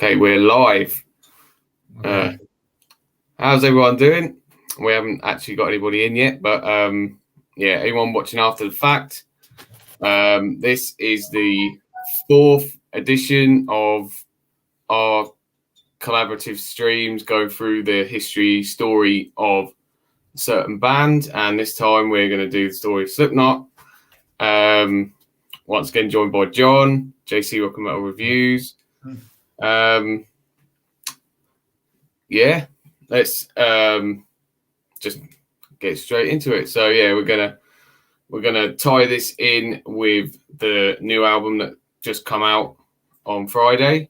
Okay, we're live. Okay. How's everyone doing? We haven't actually got anybody in yet, but yeah, anyone watching after the fact, this is the 4th edition of our collaborative streams going through the story of a certain band, and this time we're going to do the story of Slipknot. Once again, joined by John, JC Rock and Metal Reviews. Yeah, let's just get straight into it. So yeah, we're gonna tie this in with the new album that just come out on Friday.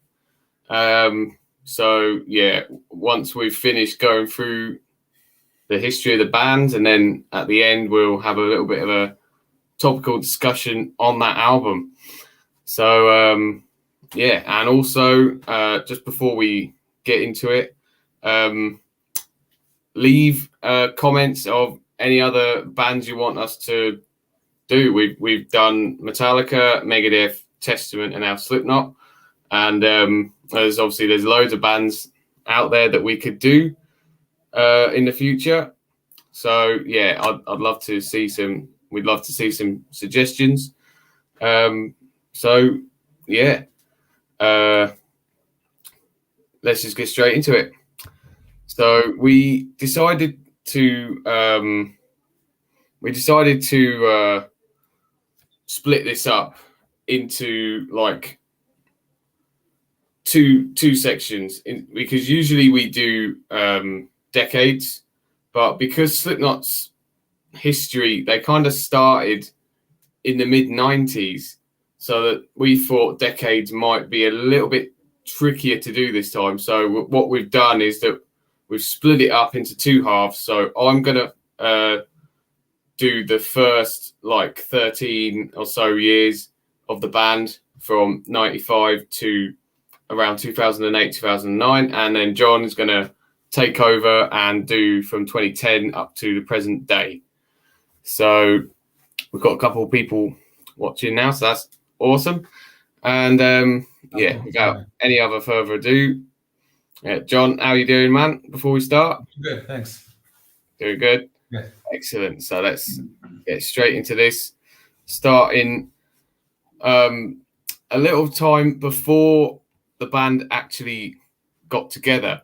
So yeah, once we've finished going through the history of the band, and then at the end we'll have a little bit of a topical discussion on that album. So yeah, and also just before we get into it, leave comments of any other bands you want us to do. We've done Metallica, Megadeth, Testament, and now Slipknot, and there's loads of bands out there that we could do in the future. So yeah, I'd love to see some. We'd love to see some suggestions. So yeah, let's just get straight into it. So we decided to split this up into like two sections, because usually we do decades, but because Slipknot's history, they kind of started in the mid-90s, so that we thought decades might be a little bit trickier to do this time. So what we've done is that we've split it up into two halves. So I'm going to do the first like 13 or so years of the band from 95 to around 2008, 2009. And then John is going to take over and do from 2010 up to the present day. So we've got a couple of people watching now, so that's awesome. And yeah, without any other further ado, John, how are you doing, man, before we start? Good, thanks. Doing good? Yeah. Excellent. So let's get straight into this, starting a little time before the band actually got together,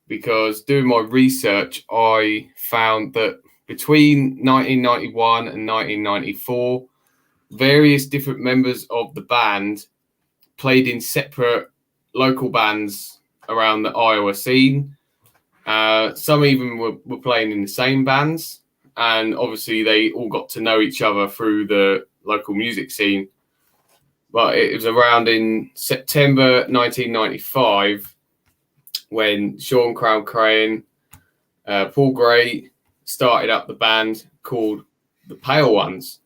because doing my research, I found that between 1991 and 1994, various different members of the band played in separate local bands around the Iowa scene. Some even were playing in the same bands, and obviously they all got to know each other through the local music scene. But it was around in September 1995 when Sean Crown Crane, Paul Gray started up the band called the Pale Ones.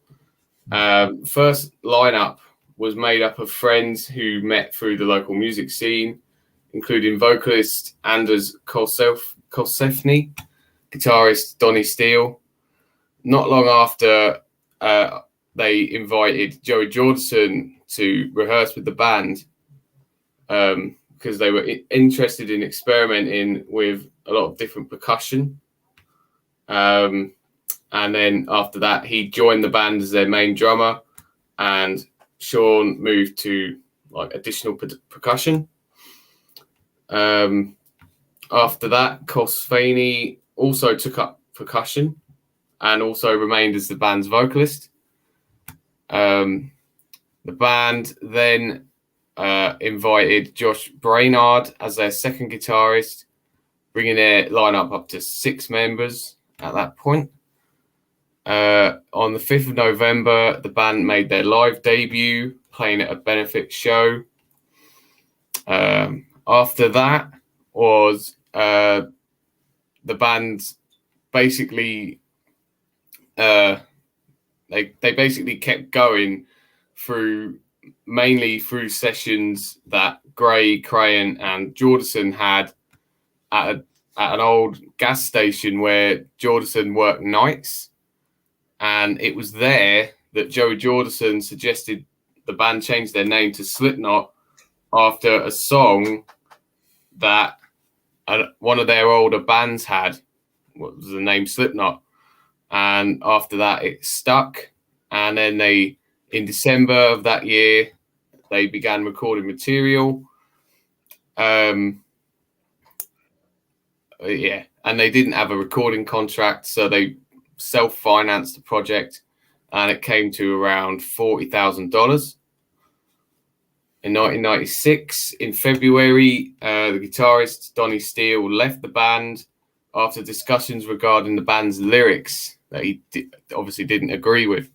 First lineup was made up of friends who met through the local music scene, including vocalist Anders Kosefny, guitarist Donnie Steele. Not long after, they invited Joey Jordison to rehearse with the band, because they were interested in experimenting with a lot of different percussion. And then after that, he joined the band as their main drummer, and Sean moved to like additional percussion. After that, Kosefny also took up percussion and also remained as the band's vocalist. The band then invited Josh Brainard as their second guitarist, bringing their lineup up to 6 members at that point. On the 5th of November, the band made their live debut, playing at a benefit show. After that was the band basically they basically kept going mainly through sessions that Gray, Crane, and Jordison had at an old gas station where Jordison worked nights. And it was there that Joey Jordison suggested the band change their name to Slipknot after a song that one of their older bands had, what was the name, Slipknot. And after that, it stuck. And then in December of that year, they began recording material. Yeah, and they didn't have a recording contract, so they self-financed the project, and it came to around $40,000. In 1996, in February, the guitarist Donnie Steele left the band after discussions regarding the band's lyrics that he obviously didn't agree with.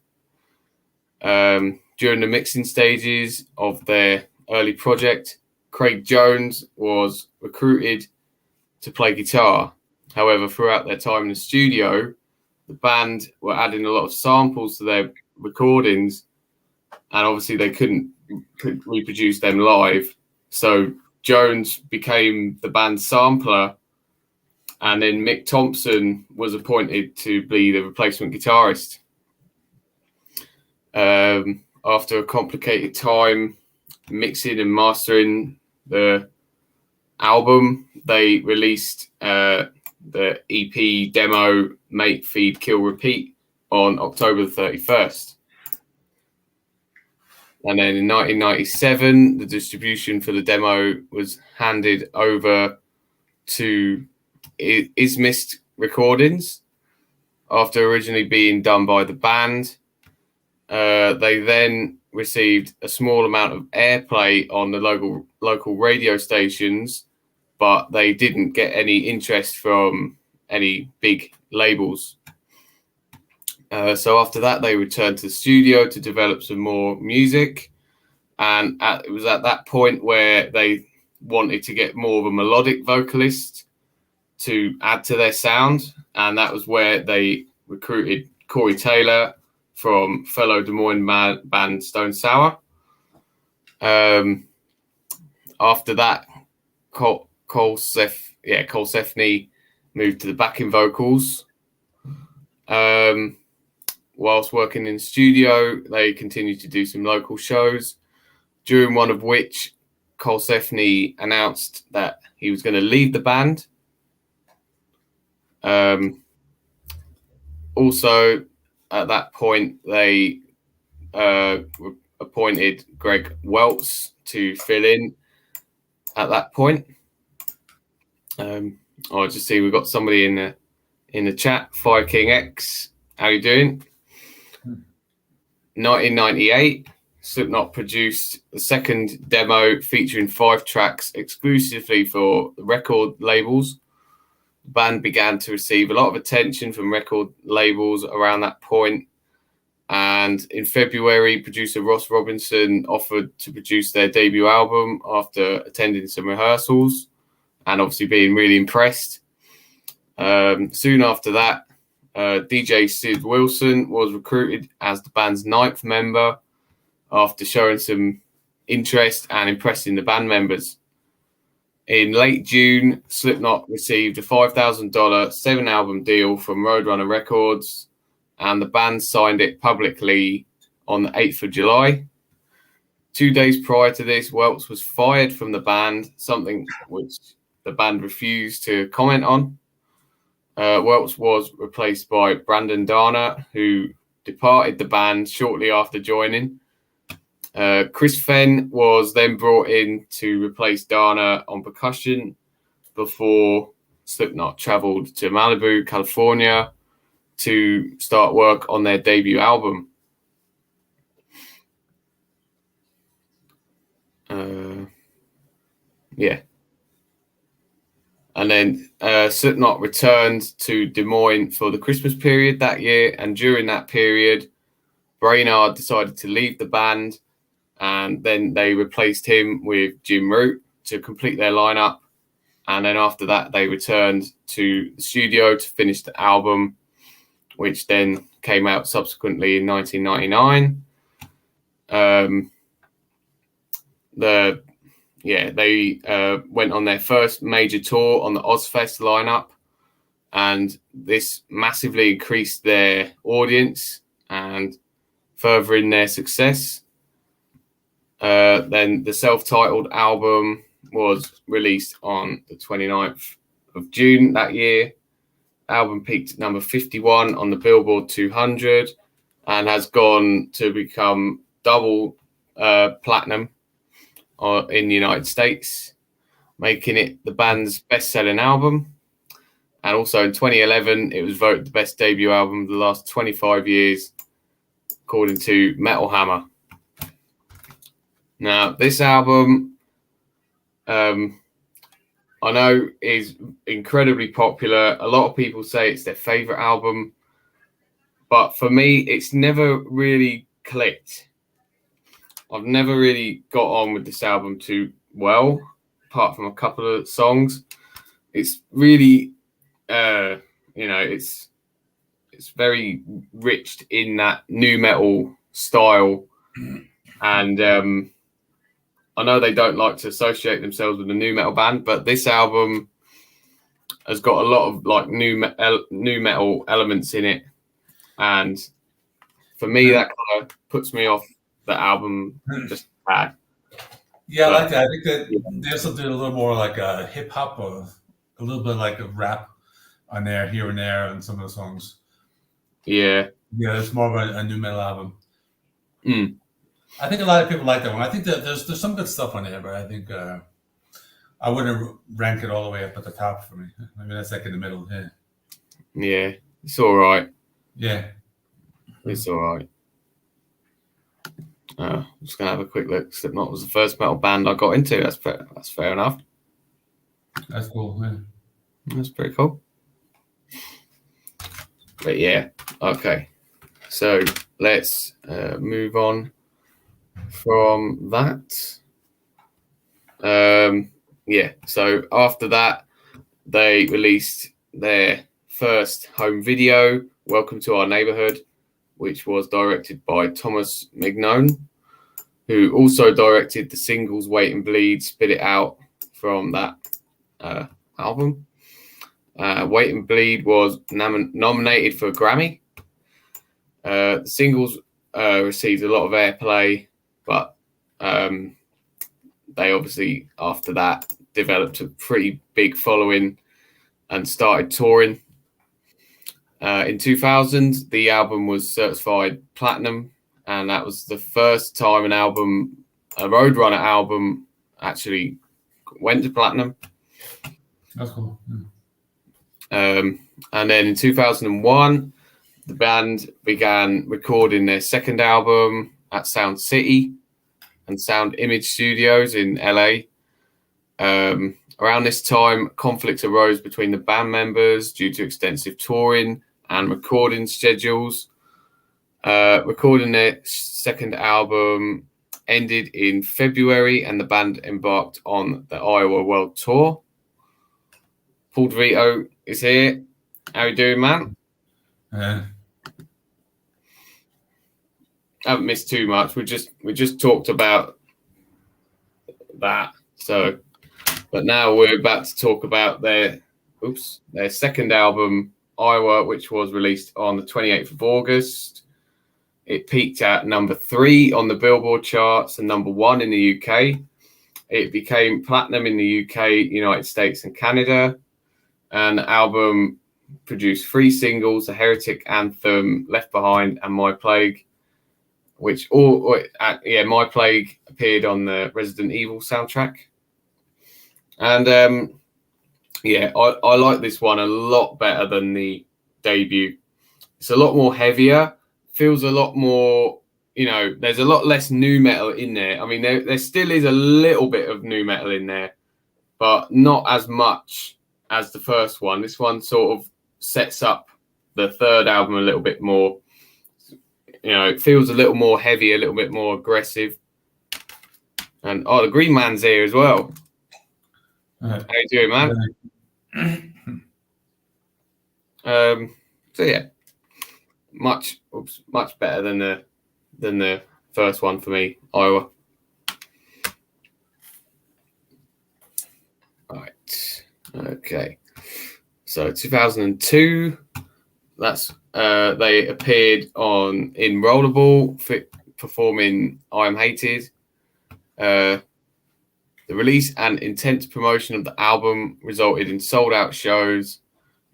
During the mixing stages of their early project, Craig Jones was recruited to play guitar. However, throughout their time in the studio, the band were adding a lot of samples to their recordings, and obviously they couldn't reproduce them live. So Jones became the band's sampler, and then Mick Thompson was appointed to be the replacement guitarist. After a complicated time mixing and mastering the album, they released the EP demo Mate, Feed, Kill, Repeat on October 31st. And then in 1997, the distribution for the demo was handed over to Ismist Recordings after originally being done by the band. They then received a small amount of airplay on the local radio stations, but they didn't get any interest from any big labels. So after that, they returned to the studio to develop some more music. And it was at that point where they wanted to get more of a melodic vocalist to add to their sound. And that was where they recruited Corey Taylor from fellow Des Moines band Stone Sour. After that, Cole Sefney moved to the backing vocals. Whilst working in the studio, they continued to do some local shows, during one of which Cole Sefney announced that he was going to leave the band. Also, at that point, they appointed Greg Welts to fill in at that point. I'll just see we've got somebody in the chat. Fire King X, how you doing? 1998, Slipknot produced the second demo featuring 5 tracks exclusively for the record labels. The band began to receive a lot of attention from record labels around that point. And in February, producer Ross Robinson offered to produce their debut album after attending some rehearsals and obviously being really impressed. Soon after that, DJ Sid Wilson was recruited as the band's 9th member after showing some interest and impressing the band members. In late June, Slipknot received a $5,000 7-album deal from Roadrunner Records, and the band signed it publicly on the 8th of July. 2 days prior to this, Welts was fired from the band, something which the band refused to comment on. Welts was replaced by Brandon Darner, who departed the band shortly after joining. Chris Fenn was then brought in to replace Darner on percussion before Slipknot traveled to Malibu, California to start work on their debut album. And then Slipknot returned to Des Moines for the Christmas period that year. And during that period, Brainard decided to leave the band. And then they replaced him with Jim Root to complete their lineup. And then after that, they returned to the studio to finish the album, which then came out subsequently in 1999. They went on their first major tour on the Ozfest lineup, and this massively increased their audience and furthering their success. Then the self-titled album was released on the 29th of June that year. Album peaked at number 51 on the Billboard 200 and has gone to become double platinum in the United States, making it the band's best-selling album. And also in 2011, it was voted the best debut album of the last 25 years, according to Metal Hammer. Now, this album, I know, is incredibly popular. A lot of people say it's their favorite album, but for me, it's never really clicked. I've never really got on with this album too well, apart from a couple of songs. It's really, it's very rich in that nu metal style, and I know they don't like to associate themselves with a nu metal band, but this album has got a lot of like nu metal elements in it, and for me, that kind of puts me off the album just bad. Yeah, I like that. I think that they also did a little more like a hip hop or a little bit like a rap on there, here and there, on some of the songs. Yeah, it's more of a nu metal album. Mm. I think a lot of people like that one. I think that there's some good stuff on there, but I think I wouldn't rank it all the way up at the top for me. I mean, that's like in the middle. Yeah, it's all right. Yeah, it's all right. I'm just gonna have a quick look. Slipknot was the first metal band I got into. That's fair enough. That's cool. Yeah. That's pretty cool. But yeah, okay. So let's move on from that. Yeah. So after that, they released their first home video, "Welcome to Our Neighborhood," which was directed by Thomas Mignone, who also directed the singles "Wait and Bleed," "Spit It Out" from that album. "Wait and Bleed" was nominated for a Grammy. The singles received a lot of airplay, but they obviously, after that, developed a pretty big following and started touring. In 2000, the album was certified platinum, and that was the first time a Roadrunner album, actually went to platinum. That's cool. And then in 2001, the band began recording their second album at Sound City and Sound Image Studios in LA. Around this time, conflicts arose between the band members due to extensive touring and recording schedules. Recording their second album ended in February, and the band embarked on the Iowa World Tour. Paul DeVito is here. How you doing, man? I haven't missed too much. We just talked about that. So, but now we're about to talk about their second album, Iowa, which was released on the 28th of August. It peaked at number 3 on the Billboard charts and number 1 in the UK. It became platinum in the UK, United States, and Canada. And the album produced 3 singles: "The Heretic Anthem," "Left Behind," and "My Plague," which My Plague appeared on the Resident Evil soundtrack. And I like this one a lot better than the debut. It's a lot more heavier, feels a lot more, there's a lot less nu metal in there. I mean, there still is a little bit of nu metal in there, but not as much as the first one. This one sort of sets up the third album a little bit more. It feels a little more heavy, a little bit more aggressive. And the Green Man's here as well. How you doing, man? So yeah, much better than the first one for me, Iowa. Right. Okay. So 2002, that's they appeared in Rollerball, performing "I Am Hated." The release and intense promotion of the album resulted in sold-out shows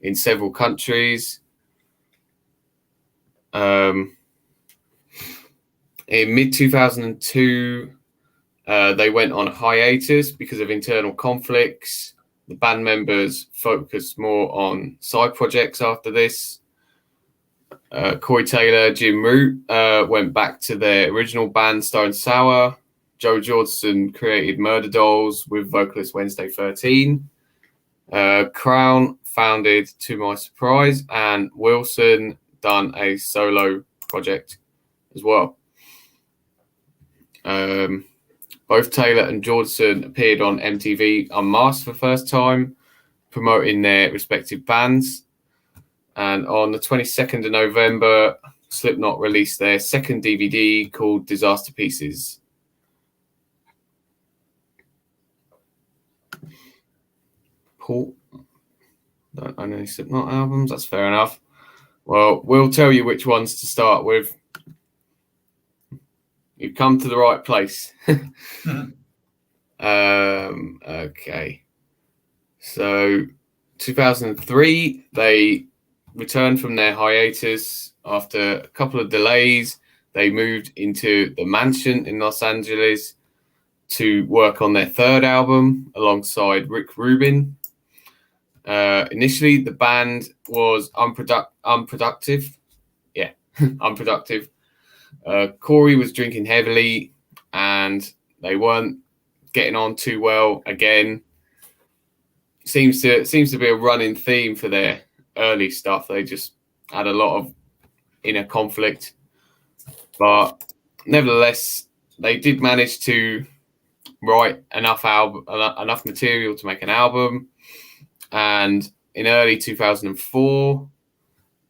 in several countries. In mid-2002, they went on hiatus because of internal conflicts. The band members focused more on side projects after this. Corey Taylor, Jim Root went back to their original band, Stone Sour. Joe Jordison created Murder Dolls with vocalist Wednesday 13. Crown founded To My Surprise, and Wilson done a solo project as well. Both Taylor and Jordison appeared on MTV Unmasked for the first time, promoting their respective bands. And on the 22nd of November, Slipknot released their second DVD called Disaster Pieces. Paul, don't own any Slipknot albums. That's fair enough. Well, we'll tell you which ones to start with. You've come to the right place. Okay. So, 2003, they returned from their hiatus after a couple of delays. They moved into the mansion in Los Angeles to work on their third album alongside Rick Rubin. Initially, the band was unproductive. Yeah, unproductive. Corey was drinking heavily, and they weren't getting on too well. Again, seems to be a running theme for their early stuff. They just had a lot of inner conflict, but nevertheless, they did manage to write enough material to make an album. And in early 2004,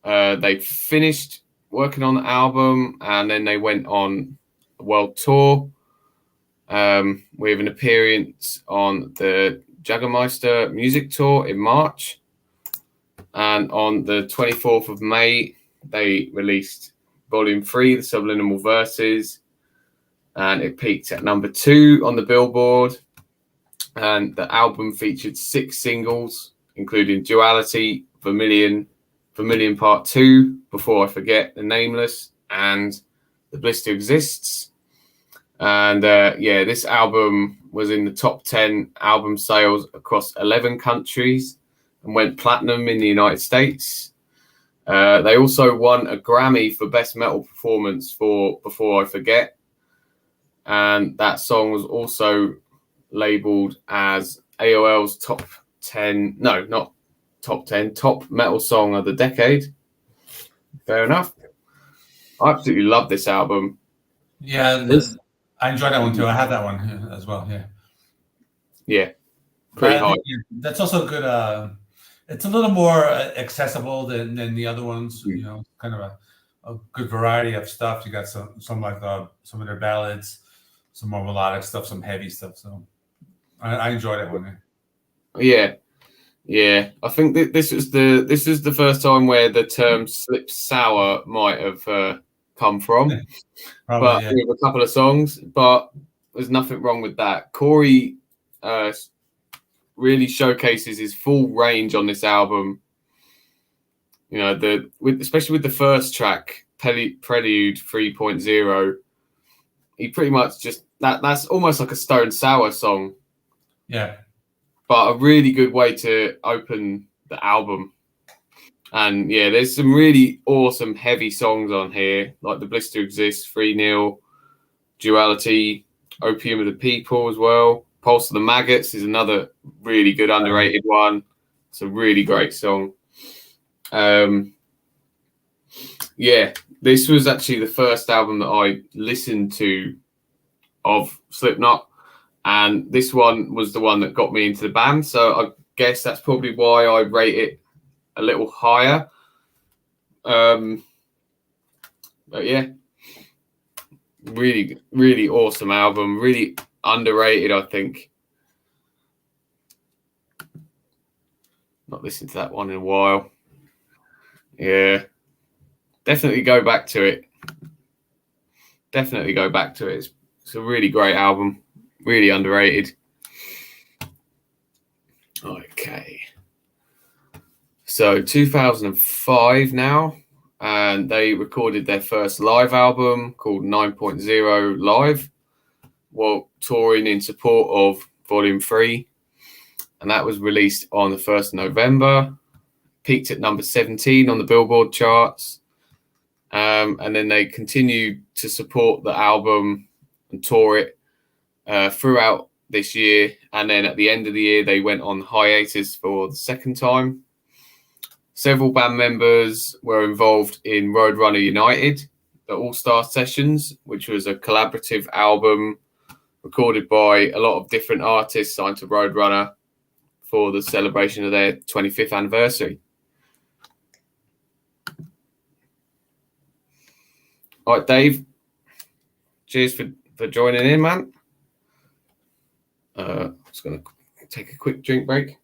they finished working on the album, and then they went on a world tour with an appearance on the Jagermeister Music Tour in March. And on the 24th of May, they released Volume 3, The Subliminal Verses, and it peaked at number 2 on the Billboard. And the album featured 6 singles, including Duality, Vermilion Part 2, Before I Forget, The Nameless, and The Blister Exists. And this album was in the top 10 album sales across 11 countries and went platinum in the United States. They also won a Grammy for Best Metal Performance for Before I Forget. And that song was also labeled as AOL's top metal song of the decade. Fair enough. I absolutely love this album. Yeah, I enjoyed that one too. I had that one as well. Yeah, pretty high. That's also good. It's a little more accessible than the other ones. You know, kind of a good variety of stuff. You got some like some of their ballads, some more melodic stuff, some heavy stuff. So I enjoyed that one. Yeah. I think this is the first time where the term "slip sour" might have come from. Probably, but with a couple of songs, but there's nothing wrong with that. Corey really showcases his full range on this album. You know, especially with the first track, Prelude 3.0, he pretty much just that's almost like a Stone Sour song. Yeah. But a really good way to open the album. And yeah, there's some really awesome heavy songs on here, like The Blister Exists, 3-0, Duality, Opium of the People as well. Pulse of the Maggots is another really good underrated one. It's a really great song. This was actually the first album that I listened to of Slipknot, and this one was the one that got me into the band. So I guess that's probably why I rate it a little higher. But yeah, really, really awesome album. Really underrated, I think. Not listened to that one in a while. Yeah, definitely go back to it. It's a really great album. Really underrated. Okay. So 2005 now, and they recorded their first live album called 9.0 Live, while touring in support of Volume 3. And that was released on the 1st of November, peaked at number 17 on the Billboard charts. And then they continued to support the album and tour it throughout this year. And then at the end of the year, they went on hiatus for the second time. Several band members were involved in Roadrunner United, the All-Star Sessions, which was a collaborative album recorded by a lot of different artists signed to Roadrunner for the celebration of their 25th anniversary. All right, Dave, cheers for joining in, man. Just going to take a quick drink break.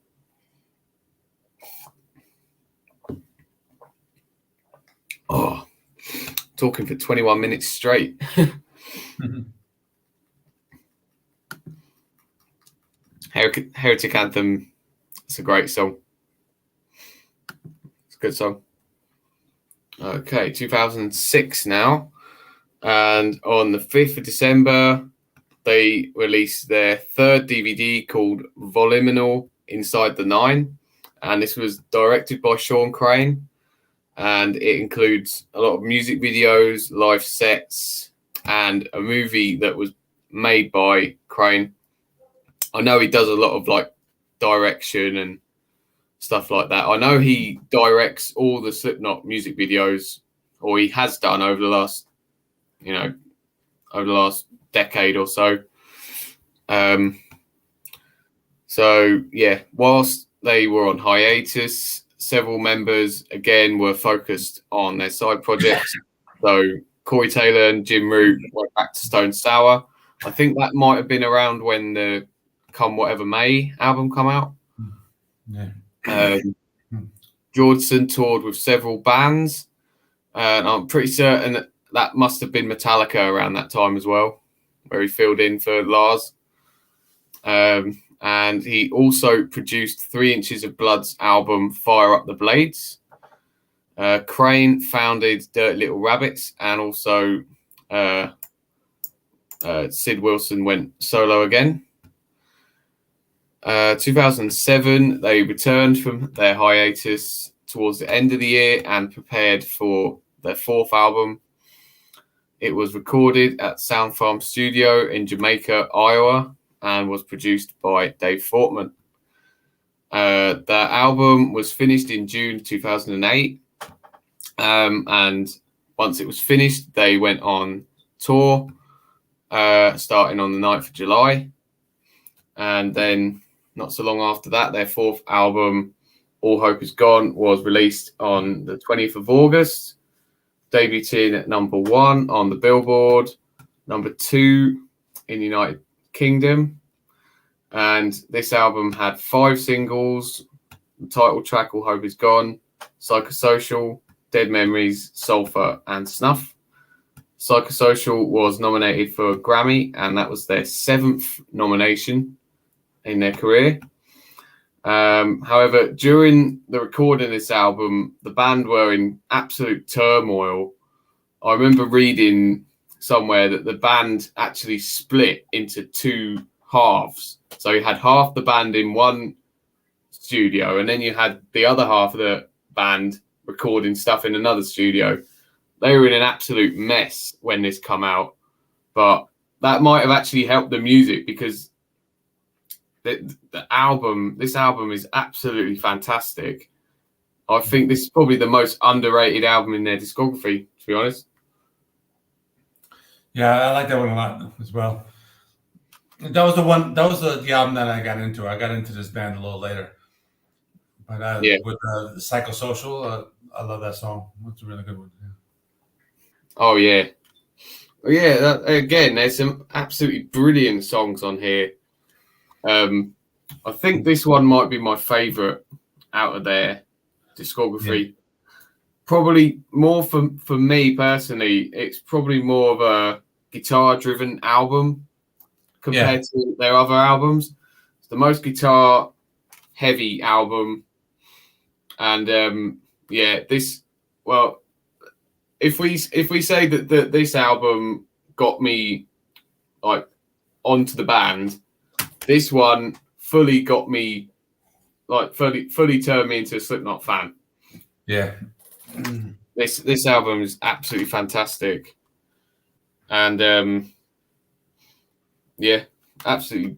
Oh, talking for 21 minutes straight. Heretic Anthem, it's a great song. It's a good song. Okay, 2006 now. And on the 5th of December, they released their third DVD called Voluminal Inside the Nine. And this was directed by Sean Crane. And it includes a lot of music videos, live sets, and a movie that was made by Crane. I know he does a lot of like direction and stuff like that. I know he directs all the Slipknot music videos, or he has done over the last, decade or so. So yeah, whilst they were on hiatus, several members again were focused on their side projects. So Corey Taylor and Jim Root went back to Stone Sour. I think that might have been around when the Come Whatever May album come out. Yeah. Jordison toured with several bands, and I'm pretty certain that must have been Metallica around that time as well, where he filled in for Lars. And he also produced 3 Inches of Blood's album Fire Up the Blades. Crane founded Dirty Little Rabbits, and also Sid Wilson went solo again. 2007, they returned from their hiatus towards the end of the year and prepared for their 4th album. It was recorded at Sound Farm Studio in Jamaica, Iowa, and was produced by Dave Fortman. The album was finished in June 2008. And once it was finished, they went on tour, starting on the 9th of July. And then not so long after that, their 4th album, All Hope Is Gone, was released on the 20th of August, debuting at number 1 on the Billboard, number 2 in the United Kingdom. And this album had 5 singles: the title track, All Hope Is Gone, Psychosocial, Dead Memories, Sulphur, and Snuff. Psychosocial was nominated for a Grammy, and that was their 7th nomination in their career. However, during the recording of this album, the band were in absolute turmoil. I remember reading somewhere that the band actually split into 2 halves. So you had half the band in one studio, and then you had the other half of the band recording stuff in another studio. They were in an absolute mess when this come out, but that might have actually helped the music, because this album is absolutely fantastic. I think this is probably the most underrated album in their discography, to be honest. Yeah, I like that one a lot as well. That was the album that I got into. I got into this band a little later. But with Psychosocial, I love that song. It's a really good one. Yeah. Oh, yeah. Again, there's some absolutely brilliant songs on here. I think this one might be my favourite out of their discography. Yeah. Probably more for me personally, it's probably more of a guitar-driven album compared to their other albums. It's the most guitar heavy album. And yeah, this, well, if we say that this album got me like onto the band, this one fully got me, like fully turned me into a Slipknot fan. Yeah. This album is absolutely fantastic. And yeah, absolutely,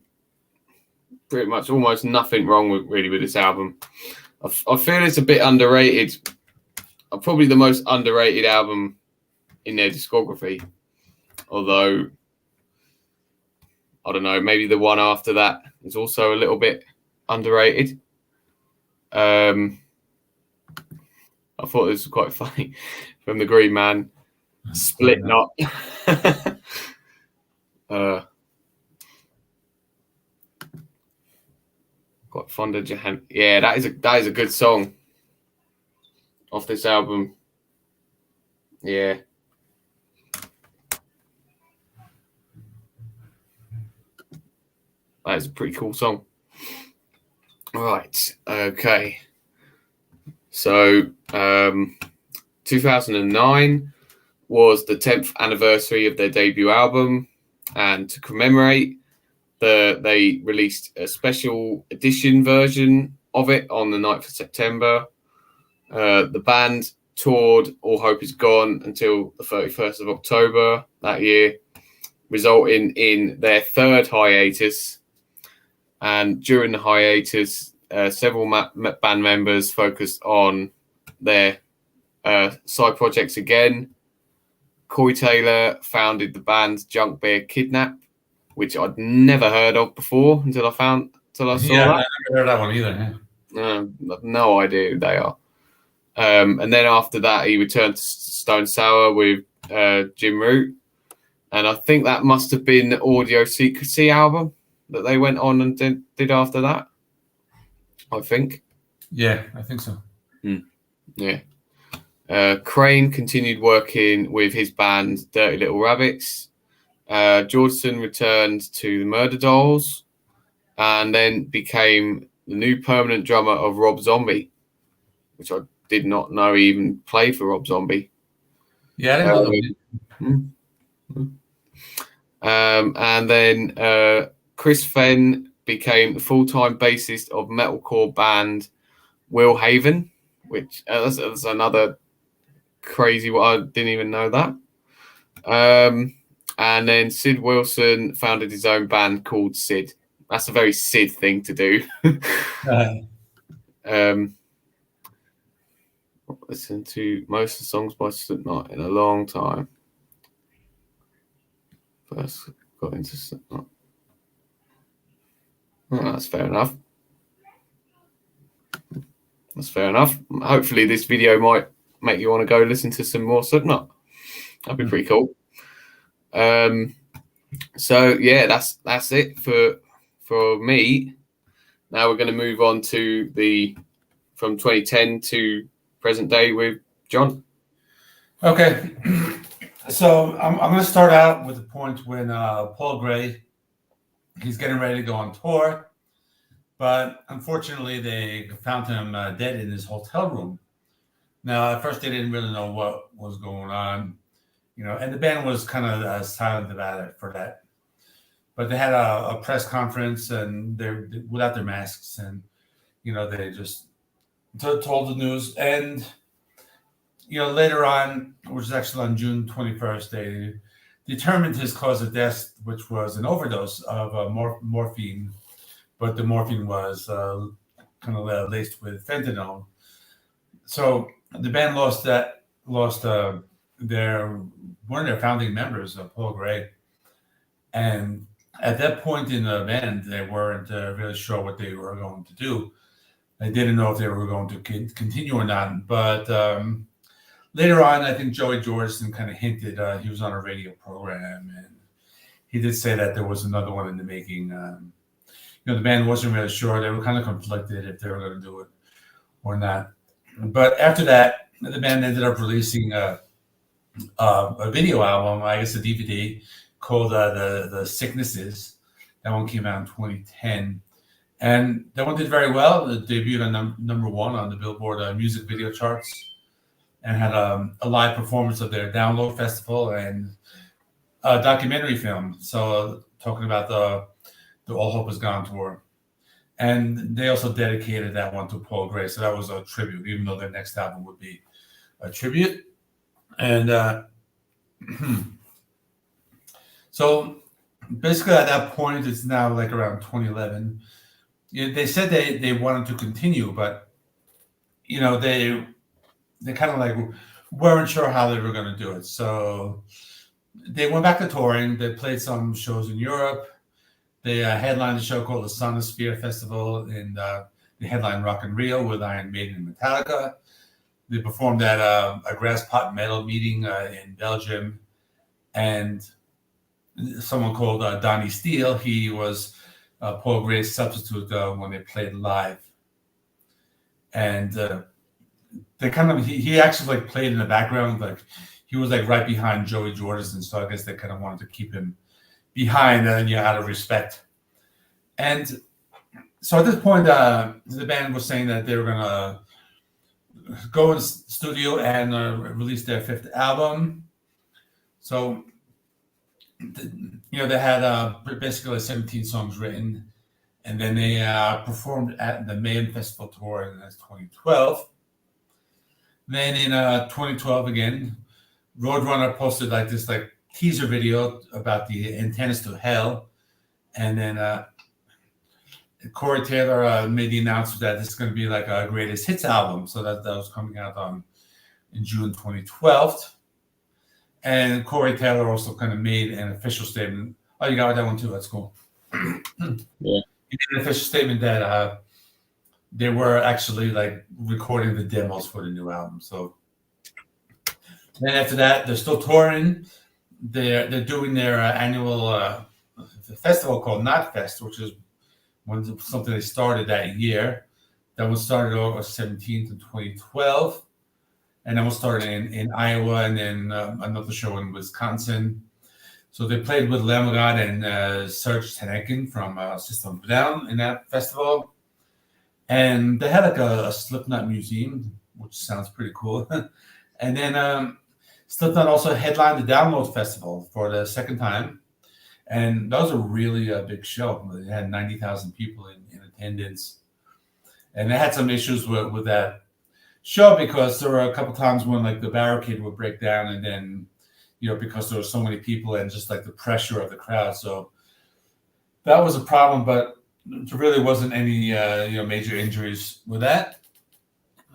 pretty much almost nothing wrong with this album. I feel it's a bit underrated. Probably the most underrated album in their discography. Although, I don't know, maybe the one after that is also a little bit underrated. I thought this was quite funny from the Green Man. Slipknot. Quite fond of Jahan. Yeah, that is a good song off this album. Yeah. That is a pretty cool song. All right. Okay. So, 2009 was the 10th anniversary of their debut album, and to commemorate, they released a special edition version of it on the 9th of September. The band toured All Hope Is Gone until the 31st of October that year, resulting in their third hiatus. And during the hiatus, several band members focused on their side projects again. Corey Taylor founded the band Junk Bear Kidnap, which I'd never heard of before until I saw that. I never heard that one either. I've no idea who they are. And then after that, he returned to Stone Sour with Jim Root. And I think that must have been the Audio Secrecy album that they went on and did after that. I think. Yeah, I think so. Yeah. Crane continued working with his band Dirty Little Rabbits. Georgeson returned to the Murder Dolls and then became the new permanent drummer of Rob Zombie, which I did not know he even played for Rob Zombie. Yeah, I didn't know that. And then Chris Fenn became the full-time bassist of metalcore band Will Haven, which that's another crazy one. I didn't even know that. And then Sid Wilson founded his own band called Sid. That's a very Sid thing to do. Listened to most of the songs by Slipknot in a long time. First got into Slipknot. Oh, that's fair enough. That's fair enough. Hopefully this video might make you want to go listen to some more Slipknot. That'd be pretty cool. So yeah, that's it for me. Now we're going to move on to from 2010 to present day with John. Okay. So I'm going to start out with the point when Paul Gray, he's getting ready to go on tour, but unfortunately they found him dead in his hotel room. Now, at first they didn't really know what was going on, and the band was kind of silent about it for that. But they had a press conference and they're without their masks, and they just told the news. And later on, which is actually on June 21st, they determined his cause of death, which was an overdose of morphine, but the morphine was kind of laced with fentanyl. So the band lost one of their founding members, Paul Gray, and at that point in the band, they weren't really sure what they were going to do. They didn't know if they were going to continue or not. But later on, I think Joey Jordison kind of hinted he was on a radio program, and he did say that there was another one in the making. The band wasn't really sure. They were kind of conflicted if they were going to do it or not. But after that, the band ended up releasing a video album, I guess a DVD, called the Sicknesses. That one came out in 2010. And that one did very well. It debuted on number one on the Billboard music video charts, and had a live performance of their Download Festival and a documentary film. So talking about the All Hope Is Gone tour. And they also dedicated that one to Paul Gray. So that was a tribute, even though their next album would be a tribute. And so basically at that point, it's now like around 2011. They said they wanted to continue, but they kind of like weren't sure how they were going to do it. So they went back to touring. They played some shows in Europe. They headlined a show called the Sonosphere Festival, and they headlined Rock in Rio with Iron Maiden and Metallica. They performed at a Grass Pot Metal meeting in Belgium, and someone called Donnie Steele, he was Paul Gray's substitute when they played live. And they kind of he actually like played in the background, like he was like right behind Joey Jordison, so I guess they kind of wanted to keep him behind out of respect. And so at this point, the band was saying that they were gonna go in the studio and release their fifth album. So they had basically 17 songs written, and then they performed at the Mayhem Festival tour in 2012. Then in 2012 again, Roadrunner posted like this like teaser video about the Antennas to Hell, and then Corey Taylor made the announcement that this is going to be like a greatest hits album. So that was coming out in June 2012. And Corey Taylor also kind of made an official statement. Oh, you got that one too. That's cool. Yeah. He made an official statement that they were actually like recording the demos for the new album. So then after that, they're still touring. They're doing their annual festival called Knotfest, which is something they started that year. That was started August 17th in 2012. And then we'll start in Iowa, and then another show in Wisconsin. So they played with Lamb of God and Serge Tankian from System of a Down in that festival. And they had like a Slipknot museum, which sounds pretty cool. And then Slipknot also headlined the Download Festival for the second time. And that was a really big show. They had 90,000 people in attendance. And they had some issues with that show because there were a couple times when like the barricade would break down, and then because there were so many people and just like the pressure of the crowd. So that was a problem, but there really wasn't any major injuries with that.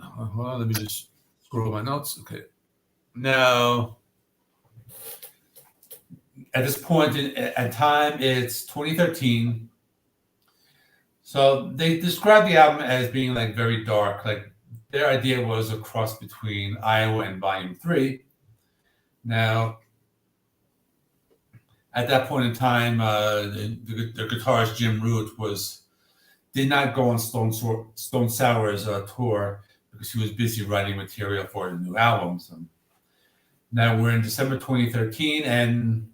Hold on, let me just scroll my notes. Okay, now at this point at time, it's 2013. So they described the album as being like very dark. Like their idea was a cross between Iowa and Volume 3. Now, at that point in time, the guitarist Jim Root did not go on Stone Sour's tour because he was busy writing material for the new album. So now we're in December 2013, and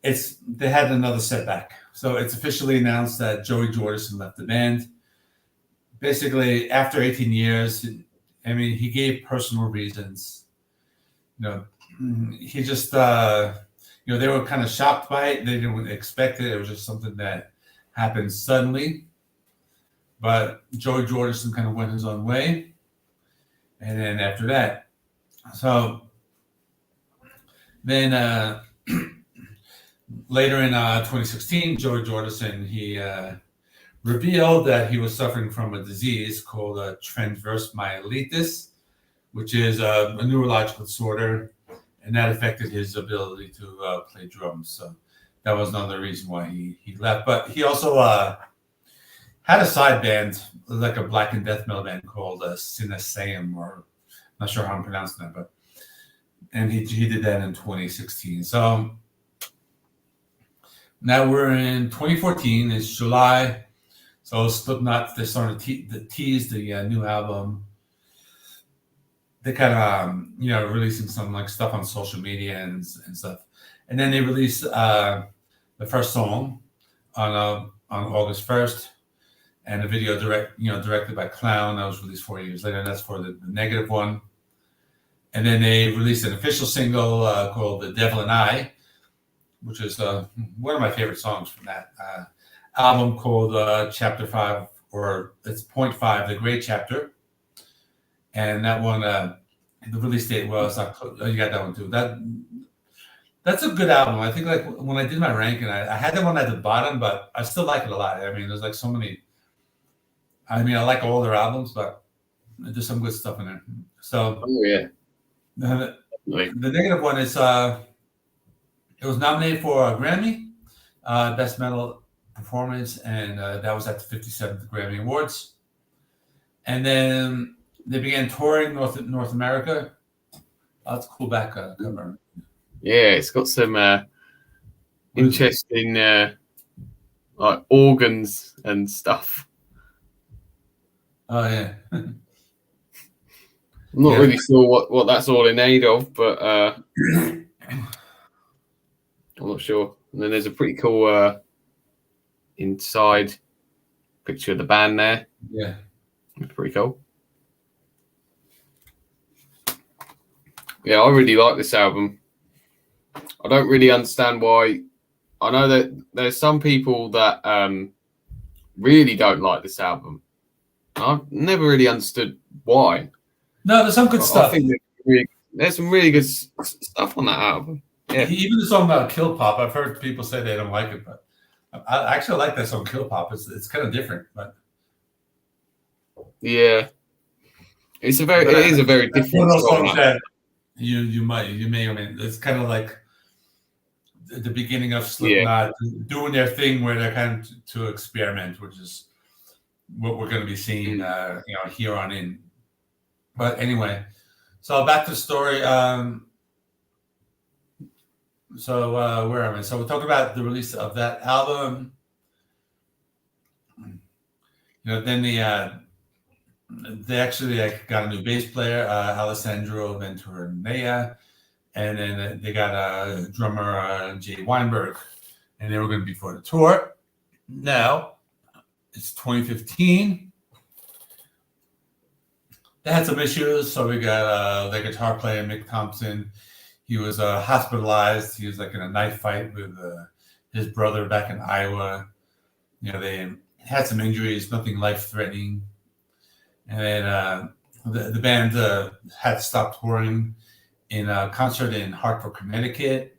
they had another setback. So it's officially announced that Joey Jordison left the band. Basically, after 18 years, he gave personal reasons. He just, they were kind of shocked by it. They didn't expect it. It was just something that happened suddenly. But Joey Jordison kind of went his own way. And then after that, so then later in 2016, Joey Jordison, he revealed that he was suffering from a disease called transverse myelitis, which is a neurological disorder, and that affected his ability to play drums. So that was another reason why he left. But he also had a side band, like a black and death metal band called Sinaseum, or I'm not sure how I'm pronouncing that, and he did that in 2016. So now we're in 2014. It's July. So Slipknot, they started to tease the new album. They kind of, releasing some like stuff on social media and stuff. And then they released the first song on August 1st. and a video directed by Clown that was released 4 years later. And that's for the negative one. And then they released an official single called "The Devil and I," which is one of my favorite songs from that album, called Chapter 5, or it's Point 5, The Great Chapter. And that one, the release date was October. Oh, you got that one too. That's a good album. I think like when I did my ranking, I had that one at the bottom, but I still like it a lot. I mean, there's like so many. I mean, I like all their albums, but there's some good stuff in there. So, oh yeah. The negative one is it was nominated for a Grammy, Best Metal Performance, and that was at the 57th Grammy Awards. And then they began touring North America. Oh, that's a cool back cover. Yeah, it's got some interesting like organs and stuff. Oh yeah. I'm not really sure what that's all in aid of, but I'm not sure. And then there's a pretty cool inside picture of the band there. Yeah. It's pretty cool. Yeah, I really like this album. I don't really understand why. I know that there's some people that really don't like this album. I've never really understood why. No, there's some good stuff. I think there's some really good stuff on that album. Yeah. Even the song about Kill Pop, I've heard people say they don't like it, but I actually like that song Kill Pop. It's kind of different, but yeah, it is a very different song. That you may or may. It's kind of like the beginning of Slipknot doing their thing where they're kind of to experiment, which is what we're going to be seeing, here on in. But anyway, so back to the story. So where am I? So we're talking about the release of that album. Then they actually got a new bass player, Alessandro Venturanea, and then they got a drummer, Jay Weinberg, and they were going to be for the tour. Now it's 2015. They had some issues, so we got the guitar player Mick Thompson. He was hospitalized. He was like in a knife fight with his brother back in Iowa. They had some injuries, nothing life-threatening. And then the band had to stop touring in a concert in Hartford, Connecticut,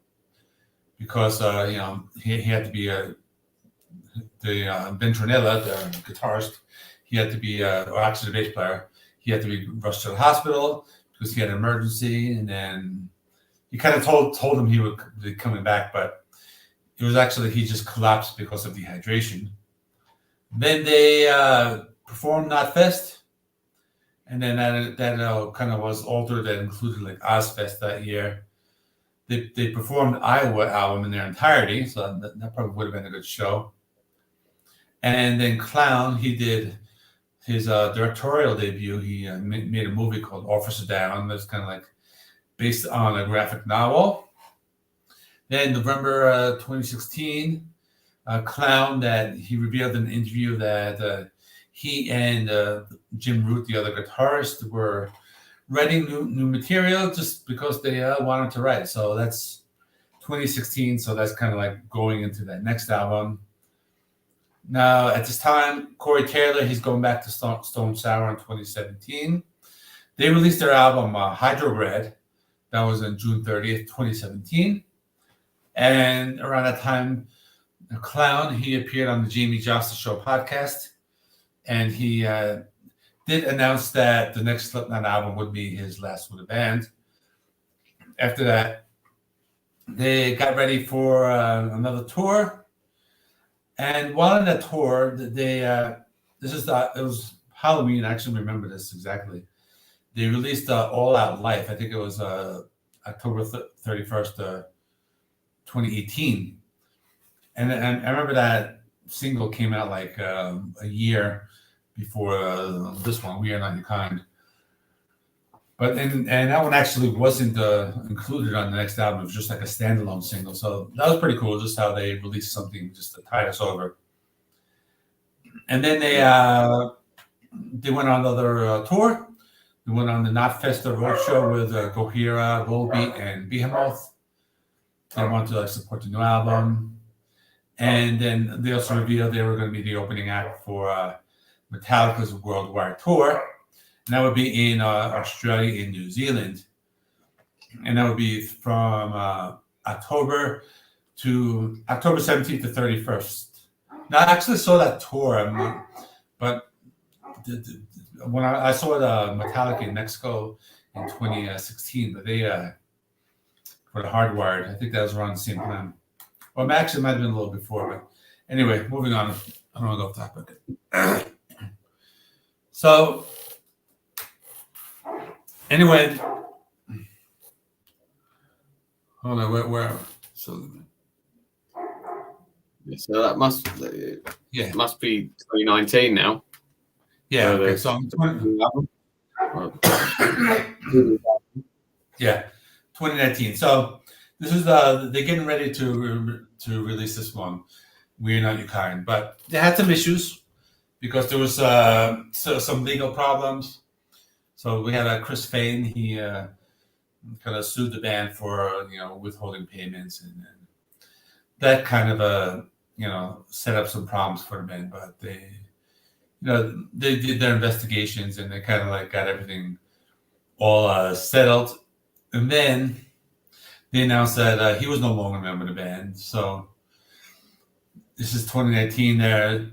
because he had to be the Venturanella, the guitarist. He had to be, or actually the bass player. He had to be rushed to the hospital because he had an emergency, and then he kind of told him he would be coming back, but it was actually he just collapsed because of dehydration. Then they performed Knotfest, and then that kind of was altered. That included like Ozfest that year. They performed the Iowa album in their entirety, so that probably would have been a good show. And then Clown, he did his directorial debut. He made a movie called Officer Down. That's kind of like based on a graphic novel. Then November 2016, Clown, that he revealed in an interview that he and Jim Root, the other guitarist, were writing new material just because they wanted to write. So that's 2016. So that's kind of like going into that next album. Now, at this time, Corey Taylor, he's going back to Stone Sour in 2017. They released their album, Hydrograd. That was on June 30th, 2017. And around that time, the Clown, he appeared on the Jamie Josta Show podcast. And he did announce that the next Slipknot album would be his last with the band. After that, they got ready for another tour. And while on that tour, it was Halloween. I actually remember this exactly. They released All Out Life. I think it was October 31st, 2018. And I remember that single came out like a year before this one, We Are Not Your Kind. But and that one actually wasn't included on the next album. It was just like a standalone single. So that was pretty cool, just how they released something just to tide us over. And then they went on another tour. They went on the Not Festa Roadshow with Gojira, Volbeat, and Behemoth. They wanted to support the new album. And then they also revealed they were going to be the opening act for Metallica's worldwide tour. And that would be in Australia and New Zealand. And that would be from October 17th to 31st. Now, I actually saw that tour, but when I saw Metallica in Mexico in 2016, but they for the Hardwired, I think that was around the same time. Well, actually, it might have been a little before, but anyway, moving on. I don't want to go off topic. So, anyway, hold on, where so that must be 2019 now. Yeah. Okay, so yeah, 2019. So this is they're getting ready to release this one, We're Not Your Kind, but they had some issues because there was some legal problems. So we had Chris Fane. He kind of sued the band for withholding payments, and that kind of set up some problems for the band. But they did their investigations and they kind of like got everything all settled. And then they announced that he was no longer a member of the band. So this is 2019. There,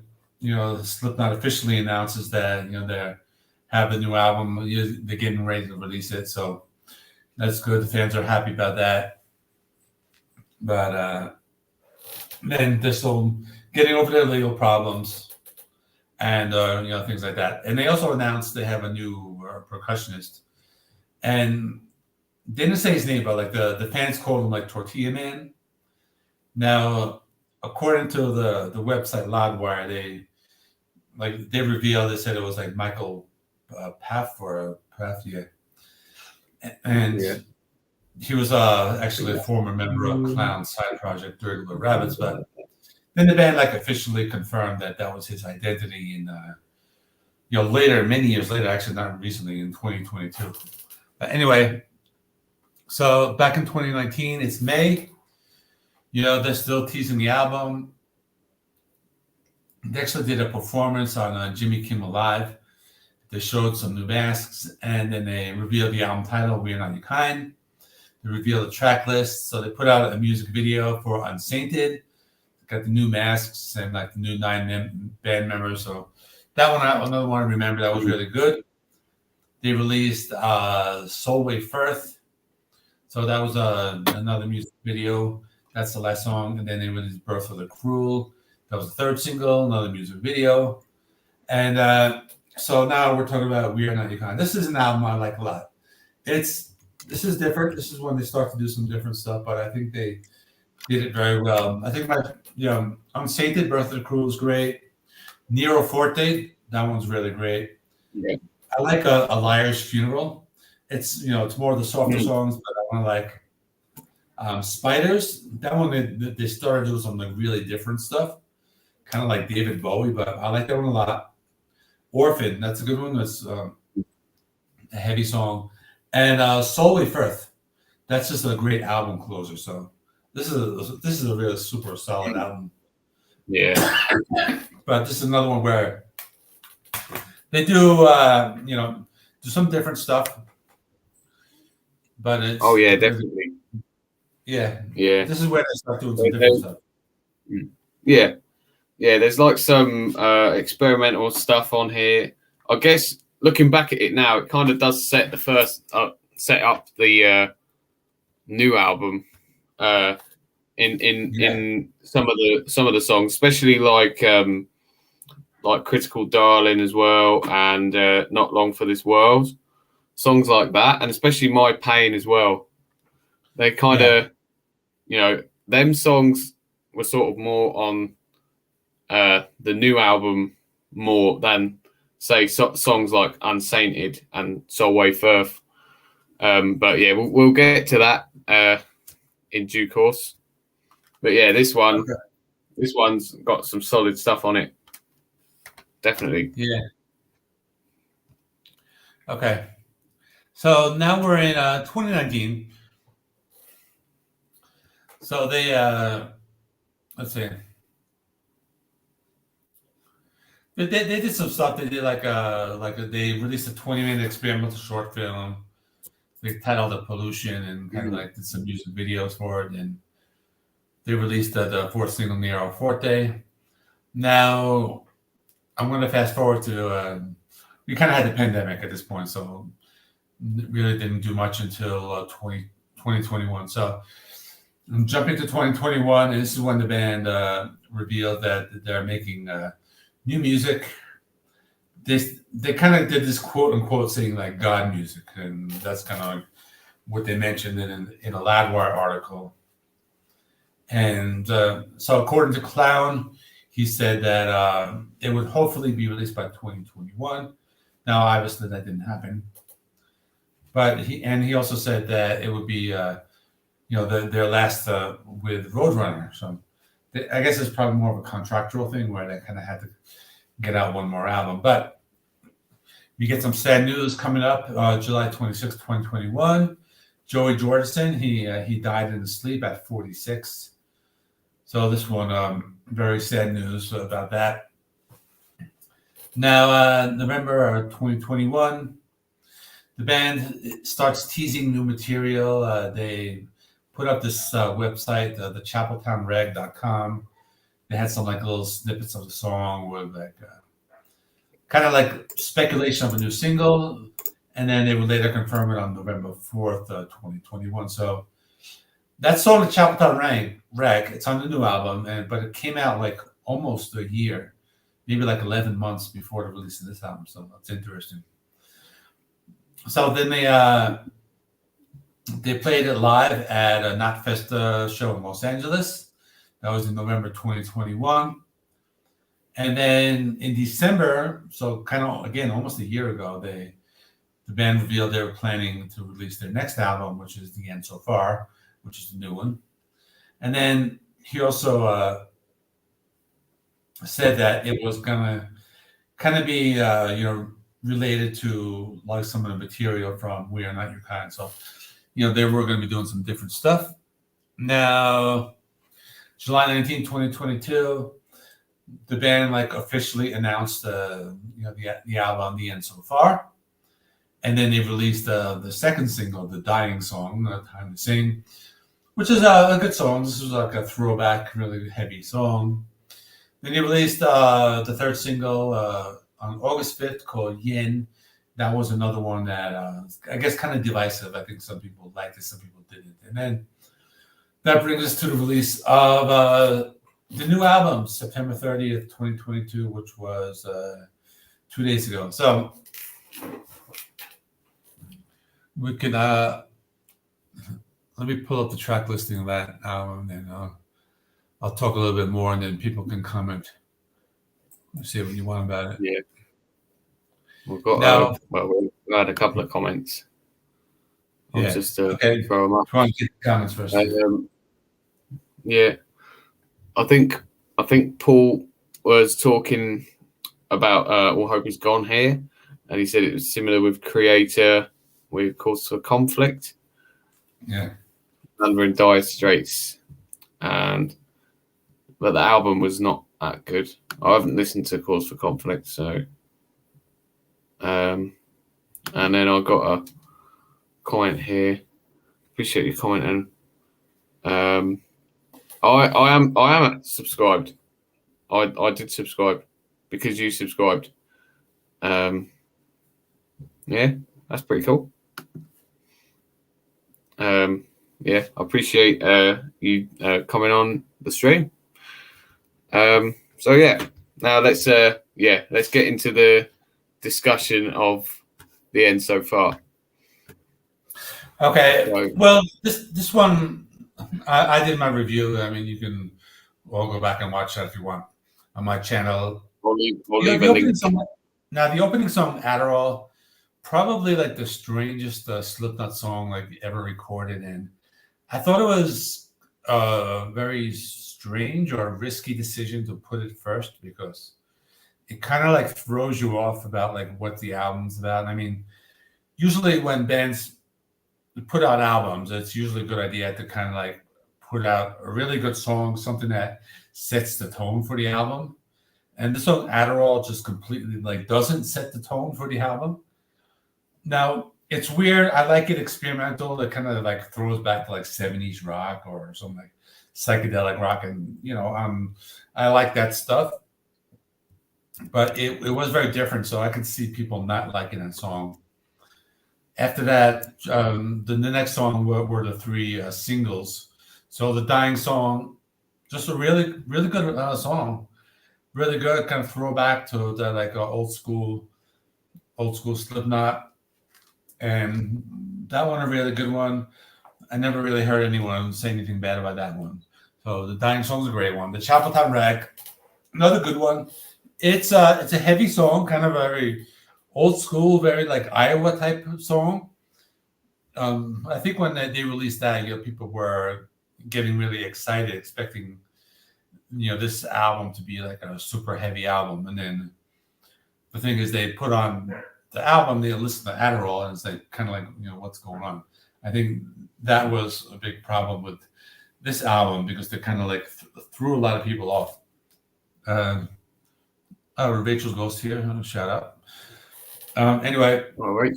Slipknot officially announces that they have a new album. They're getting ready to release it. So that's good. The fans are happy about that. But then they're still getting over their legal problems and things like that. And they also announced they have a new percussionist. And they didn't say his name, but like the fans called him like Tortilla Man. Now, according to the website Loudwire, they revealed, they said it was like Michael Paff or Paff, yeah. And he was actually a former member of Clown Side Project, Dirty Little Rabbits, but then the band like officially confirmed that was his identity in later, many years later, actually not recently, in 2022. But anyway, so back in 2019, it's May. They're still teasing the album. They actually did a performance on Jimmy Kimmel Live. They showed some new masks, and then they revealed the album title, We're Not Your Kind. They revealed the track list. So they put out a music video for Unsainted. Got the new masks and like the new 9 band members. So that one, another one I remember that was really good. They released Solway Firth. So that was another music video. That's the last song. And then they released Birth of the Cruel. That was the third single, another music video. And so now we're talking about We're Not Your Kind. This is an album I like a lot. This is different. This is when they start to do some different stuff, but I think they did it very well. I think Unsainted, Birth of the Cruel is great. Nero Forte, that one's really great. Yeah. I like a Liar's Funeral. It's it's more of the softer songs, but I want to like Spiders. That one they started doing some like really different stuff, kind of like David Bowie, but I like that one a lot. Orphan, that's a good one. That's a heavy song. And Solway Firth, that's just a great album closer. So this is a really super solid album. Yeah. But this is another one where they do do some different stuff. But it's definitely. Yeah. This is where they start doing some different stuff. Yeah. There's like some experimental stuff on here. I guess looking back at it now, it kind of does set up the new album in some of the songs, especially like Critical Darling as well, and Not Long for This World, songs like that, and especially My Pain as well. They kind of them songs were sort of more on the new album more than say songs like Unsainted and Solway Firth. But yeah, we'll get to that in due course. But yeah, this one's got some solid stuff on it. definitely. Yeah. Okay. So now we're in 2019. So they let's see. They did some stuff. They did they released a 20-minute experimental short film. They titled it Pollution and kind of like did some music videos for it. And they released the fourth single, Nero Forte. Now I'm going to fast forward to we kind of had the pandemic at this point, so really didn't do much until 2021. So I'm jumping to 2021, and this is when the band revealed that they're making new music. They kind of did this quote unquote saying like God music, and that's kind of like what they mentioned in a Loudwire article. And so according to Clown, he said that it would hopefully be released by 2021. Now, obviously, that didn't happen. But he also said that it would be their last with Roadrunner. So I guess it's probably more of a contractual thing where they kind of had to get out one more album. But we get some sad news coming up. July 26, 2021. Joey Jordison, he died in his sleep at 46. So this one, very sad news about that. Now, November 2021, the band starts teasing new material. They put up this website, the chapeltownreg.com. They had some like little snippets of the song with like kind of like speculation of a new single. And then they would later confirm it on November 4th, 2021. So that song, the Chapeltown Reg, it's on the new album, but it came out like almost a year, maybe like 11 months before the release of this album. So that's interesting. So then they played it live at a Knotfest show in Los Angeles. That was in November 2021. And then in December, so kind of again almost a year ago, the band revealed they were planning to release their next album, which is The End So Far, which is the new one. And then he also said that it was gonna kind of be related to like some of the material from We Are Not Your Kind. So they were going to be doing some different stuff. Now, July 19, 2022, the band like officially announced the album The End So Far. And then they released the second single, The Dying Song, Time to Sing, which is a good song. This was like a throwback, really heavy song. Then they released the third single on August 5th called Yin. That was another one that I guess kind of divisive. I think some people liked it, some people didn't. And then that brings us to the release of the new album, September 30th, 2022, which was 2 days ago. So we can let me pull up the track listing of that album, and I'll talk a little bit more, and then people can comment. See what you want about it. Yeah, we've got we had a couple of comments. I'll just throw them up. Try and get the comments first. Yeah, I think Paul was talking about All Hope Is Gone here, and he said it was similar with Creator, with Cause for Conflict. Yeah, and we're in Dire Straits, but the album was not that good. I haven't listened to Cause for Conflict, so and then I got a comment here. Appreciate you commenting. I am subscribed. I did subscribe because you subscribed. Yeah, that's pretty cool. Yeah, I appreciate you coming on the stream. So yeah, now let's get into the discussion of The End So Far. Okay. Well, this one, I did my review. I mean, you can all go back and watch that if you want on my channel. I'll leave a link. Now, the opening song, Adderall, probably like the strangest Slipknot song like ever recorded, and I thought it was a very strange or risky decision to put it first because it kind of like throws you off about like what the album's about. I mean, usually when bands put out albums, it's usually a good idea to kind of like put out a really good song, something that sets the tone for the album. And this song Adderall just completely like doesn't set the tone for the album. Now it's weird. I like it experimental. It kind of like throws back to like 70s rock or something like psychedelic rock, and I like that stuff. But it was very different, so I could see people not liking that song. After that, the next song were the three singles. So the Dying song, just a really, really good song. Really good, kind of throwback to the like old school Slipknot. And that one, a really good one. I never really heard anyone say anything bad about that one. So the Dying song's a great one. The Chapeltown Rag, another good one. It's a heavy song, kind of very old school, very like Iowa type of song. I think when they released that, people were getting really excited, expecting this album to be like a super heavy album. And then the thing is, they put on the album, they listen to Adderall, and it's like kind of like what's going on. I think that was a big problem with this album because they kind of like threw a lot of people off. Rachel's Ghost here. Shout out. Anyway. All right.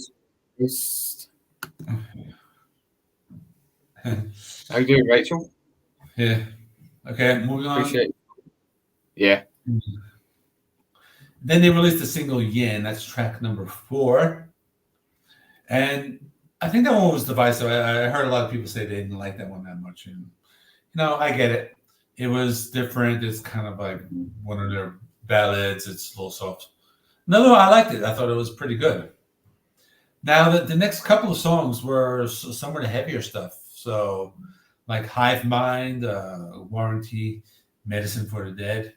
How you doing, Rachel? Yeah. Okay, moving on. Appreciate it. Yeah. Then they released the single Yin. That's track number 4. And I think that one was divisive. I heard a lot of people say they didn't like that one that much. And, I get it. It was different. It's kind of like one of their ballads. It's a little soft. No, I liked it. I thought it was pretty good. Now, the next couple of songs were some of the heavier stuff. So, like Hive Mind, Warranty, Medicine for the Dead.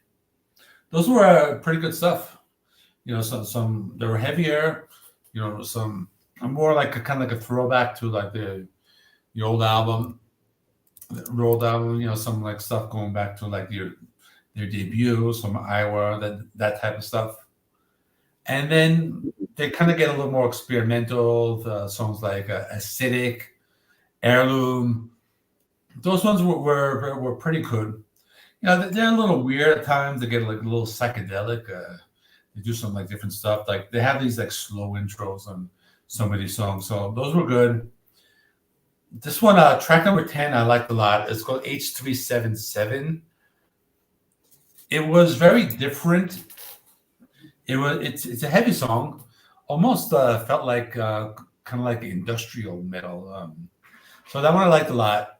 Those were pretty good stuff. Some they were heavier. Some more like kind of like a throwback to like the old album, some like stuff going back to like their debut, some Iowa, that type of stuff. And then they kind of get a little more experimental. The songs like Acidic, Heirloom, those ones were pretty good. They're a little weird at times. They get like a little psychedelic. They do some like different stuff. Like they have these like slow intros on some of these songs. So those were good. This one, track number 10, I liked a lot. It's called H377. It was very different. It's a heavy song. Almost felt like kind of like industrial metal. So that one I liked a lot.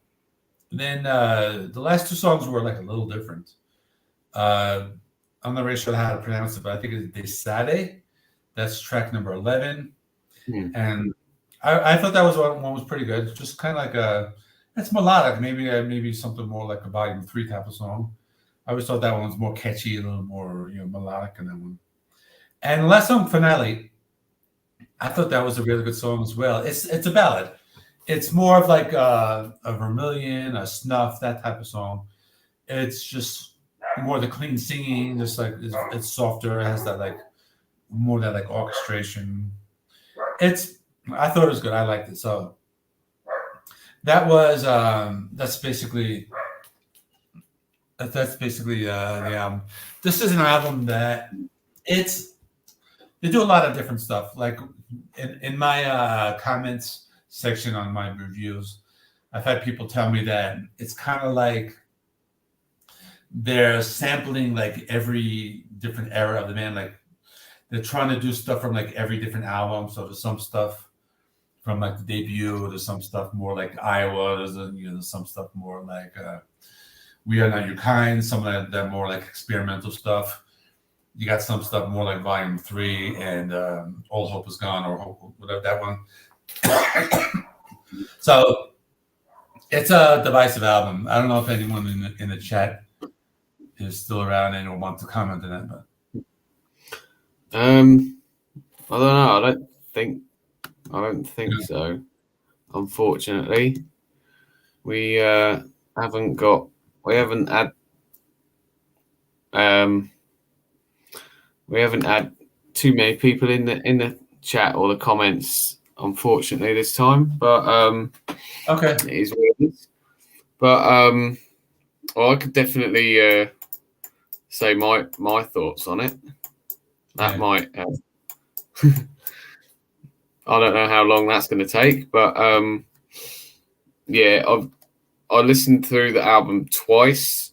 Then the last 2 songs were like a little different. I'm not really sure how to pronounce it, but I think it's Desade. That's track number 11. And I thought that one was pretty good. Just kind of like it's melodic. Maybe something more like a volume 3 type of song. I always thought that one was more catchy, a little more melodic in that one. And the last song, Finale, I thought that was a really good song as well. It's a ballad. It's more of like a Vermilion, a Snuff, that type of song. It's just more the clean singing, just like it's softer. It has that like more that like orchestration. I thought it was good. I liked it. So that was that's basically the album. This is an album that they do a lot of different stuff. Like in my comments section on my reviews, I've had people tell me that it's kind of like they're sampling like every different era of the band. Like they're trying to do stuff from like every different album. So there's some stuff from like the debut, there's some stuff more like Iowa, there's some stuff more like We Are Not Your Kind, some of that more like experimental stuff. You got some stuff more like Volume 3 and All Hope Is Gone, or Hope, whatever that one. So it's a divisive album. I don't know if anyone in the chat is still around and will want to comment on that. But I don't know. I don't think so. Unfortunately, we haven't had We haven't had too many people in the chat or the comments, unfortunately, this time. But okay, it is what it is. But well, I could definitely say my thoughts on it. That might. I don't know how long that's going to take, but yeah, I listened through the album twice,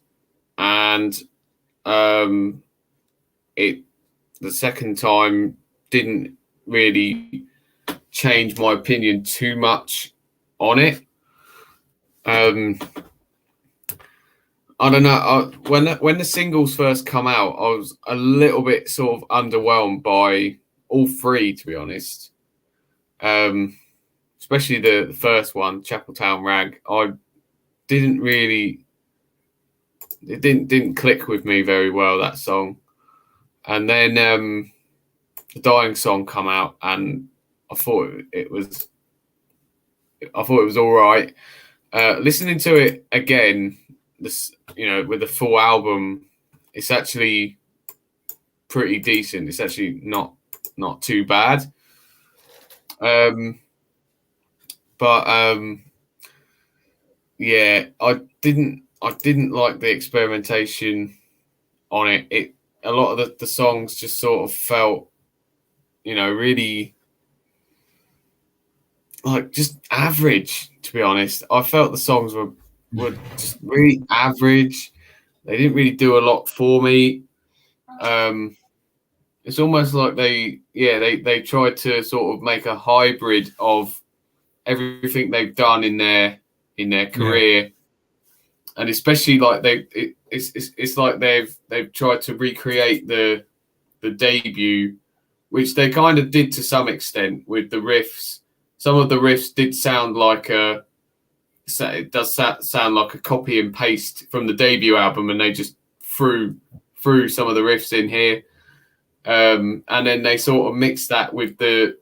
and it the second time didn't really change my opinion too much on it. I don't know. When the singles first come out, I was a little bit sort of underwhelmed by all three, to be honest. Especially the first one, Chapeltown Rag. I didn't really. It didn't click with me very well, that song. And then the Dying Song come out, and I thought it was all right. Listening to it again, with the full album, it's actually pretty decent. It's actually not too bad. Yeah, I didn't like the experimentation on it. A lot of the songs just sort of felt, really like just average, to be honest. I felt the songs were just really average. They didn't really do a lot for me. It's almost like they tried to sort of make a hybrid of everything they've done in their career, and especially like it's like they've tried to recreate the debut, which they kind of did to some extent with the riffs. Some of the riffs did sound like it does sound like a copy and paste from the debut album, and they just threw some of the riffs in here, and then they sort of mixed that with the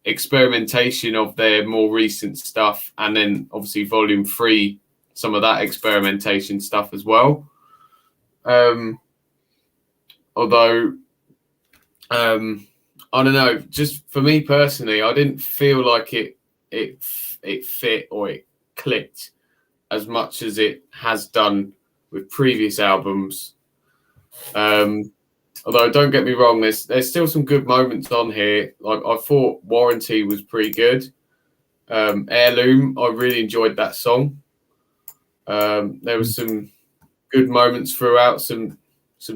experimentation of their more recent stuff, and then obviously Volume 3, some of that experimentation stuff as well. Although I don't know, just for me personally, I didn't feel like it fit or it clicked as much as it has done with previous albums. Although don't get me wrong, there's still some good moments on here. Like I thought Warranty was pretty good. Heirloom, I really enjoyed that song. There was some good moments throughout, some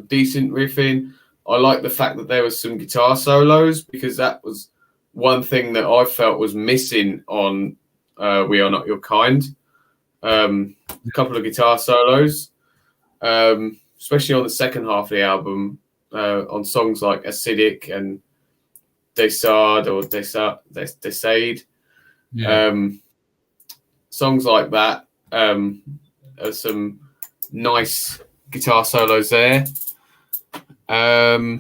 decent riffing. I like the fact that there was some guitar solos, because that was one thing that I felt was missing on We Are Not Your Kind. A couple of guitar solos, especially on the second half of the album, on songs like Acidic and Desade or Desade. Songs like that. There's some nice guitar solos there. Oh,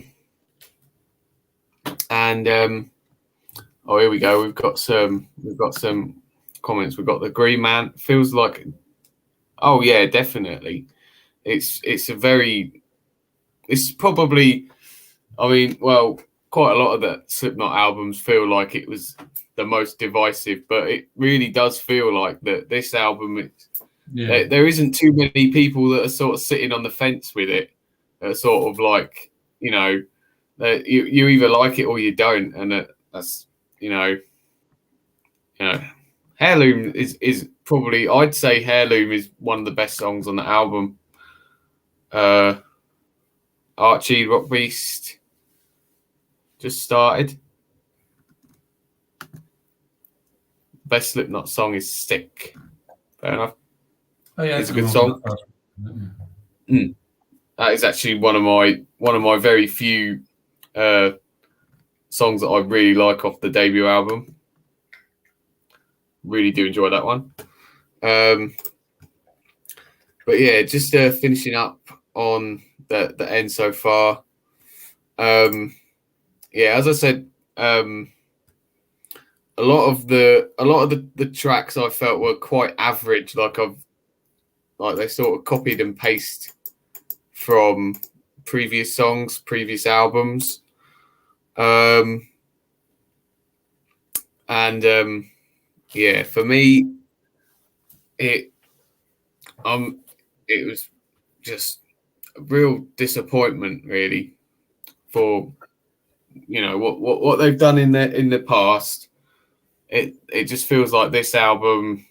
here we go. We've got some comments. We've got the Green Man. Feels like, oh yeah, definitely. It's probably, I mean, well, quite a lot of the Slipknot albums feel like it was the most divisive, but it really does feel like that this album, there isn't too many people that are sort of sitting on the fence with it. Sort of like, you either like it or you don't, and that's Heirloom is probably, I'd say Heirloom is one of the best songs on the album. Archie, Rock Beast just started. Best Slipknot song is Stick. Fair enough. Oh yeah, it's a good song. That is actually one of my very few songs that I really like off the debut album. Really do enjoy that one. But yeah, just finishing up on the end so far. Yeah, as I said, a lot of the tracks I felt were quite average. Like they sort of copied and pasted from previous songs, previous albums. Yeah, for me, it was just a real disappointment, really, for what they've done in the past. It just feels like this album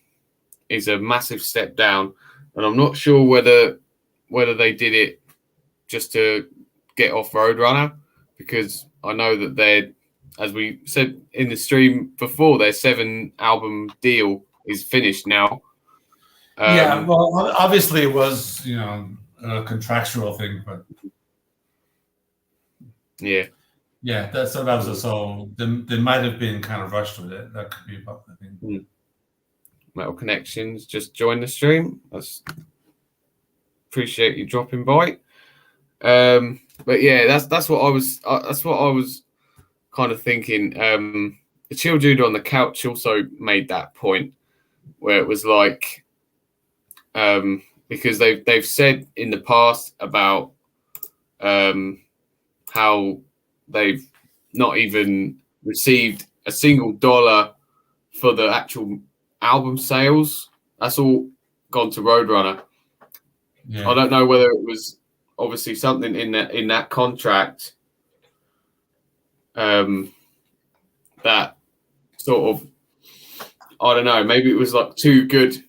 is a massive step down, and I'm not sure whether they did it just to get off Roadrunner, because I know that they're, as we said in the stream before, their 7-album deal is finished now. Yeah, well, obviously it was, a contractual thing, but yeah, that's what I was. So they might have been kind of rushed with it. That could be about the thing. Metal Connections just joined the stream. I appreciate you dropping by. But yeah, that's what I was. That's what I was kind of thinking. The chill dude on the couch also made that point where it was like, because they've said in the past about how they've not even received a single dollar for the actual album sales. That's all gone to Roadrunner. Yeah. I don't know whether it was obviously something in that contract that sort of, I don't know, maybe it was like too good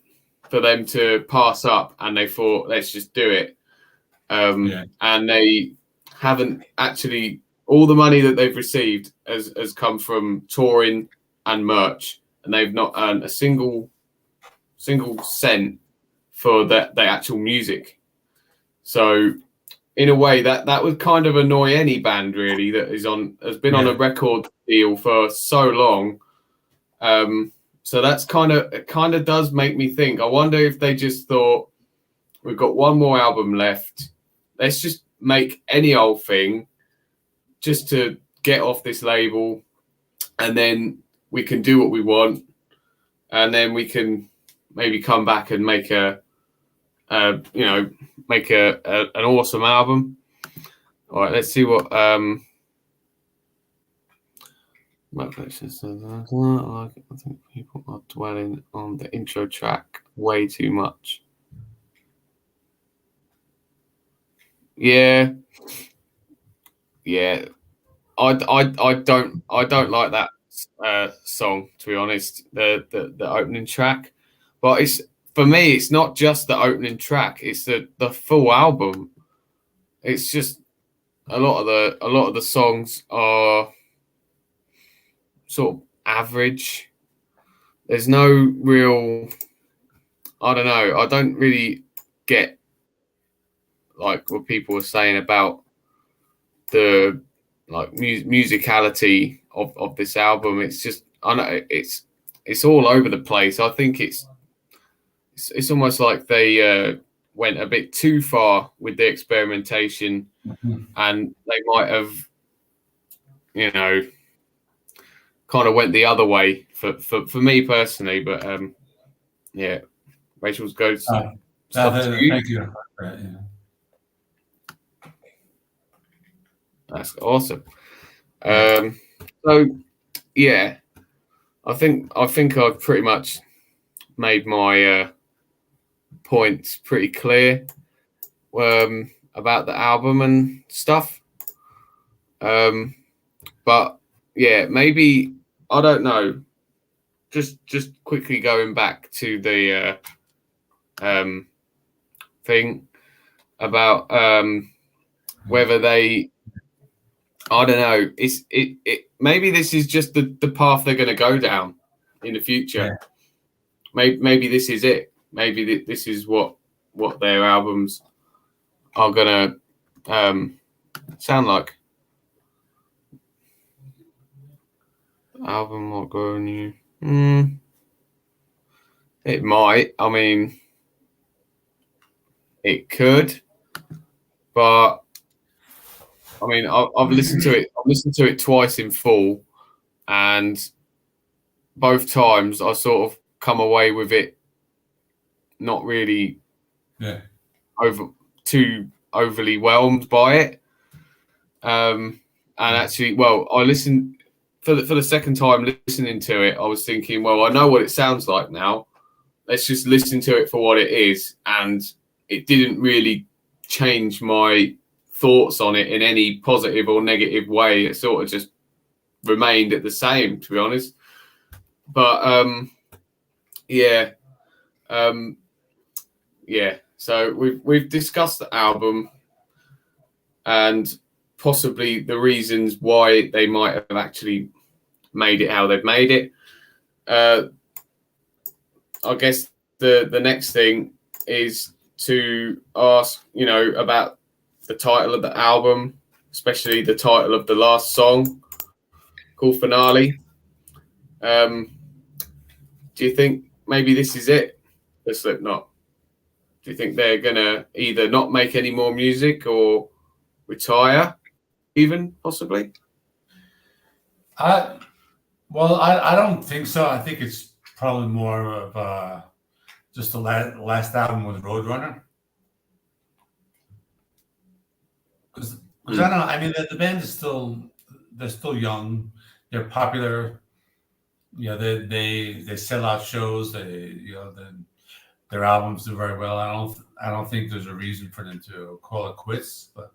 for them to pass up, and they thought, let's just do it. And they haven't actually, all the money that they've received has come from touring and merch, and they've not earned a single cent for the actual music. So in a way, that would kind of annoy any band, really, that has been on a record deal for so long. So that's kind of does make me think. I wonder if they just thought, we've got one more album left, let's just make any old thing just to get off this label, and then we can do what we want, and then we can maybe come back and make an awesome album. All right, let's see what I think people are dwelling on the intro track way too much. Yeah. I don't like that song, to be honest. The opening track, but for me, it's not just the opening track; it's the full album. It's just a lot of the songs are sort of average. There's no real, I don't know. I don't really get like what people are saying about the like musicality of this album. It's just, I know it's all over the place. I think it's almost like they went a bit too far with the experimentation, and they might have, kind of went the other way for me personally. But yeah, Rachel's goes. Thank you. That's awesome. So yeah, I think I've pretty much made my points pretty clear about the album and stuff. But yeah, maybe, I don't know. Just quickly going back to the thing about whether they, I don't know. It maybe this is just the path they're going to go down in the future. Yeah. Maybe this is it. Maybe this is what their albums are going to sound like. Album not growing you. It might. I mean, it could, but I mean, I've listened to it. I've listened to it twice in full, and both times I sort of come away with it not really too overly whelmed by it. And actually, well, I listened for the second time listening to it. I was thinking, well, I know what it sounds like now. Let's just listen to it for what it is. And it didn't really change my thoughts on it in any positive or negative way. It sort of just remained at the same, to be honest. But yeah. Yeah. So we've discussed the album and possibly the reasons why they might have actually made it how they've made it. I guess the next thing is to ask, about the title of the album, especially the title of the last song called Finale. Do you think maybe this is it for Slipknot? Do you think they're gonna either not make any more music or retire, even possibly? I don't think so. I think it's probably more of just the last album with Roadrunner. Because I don't know. I mean, the band is they're still young. They're popular. They sell out shows. Their albums do very well. I don't think there's a reason for them to call it quits. But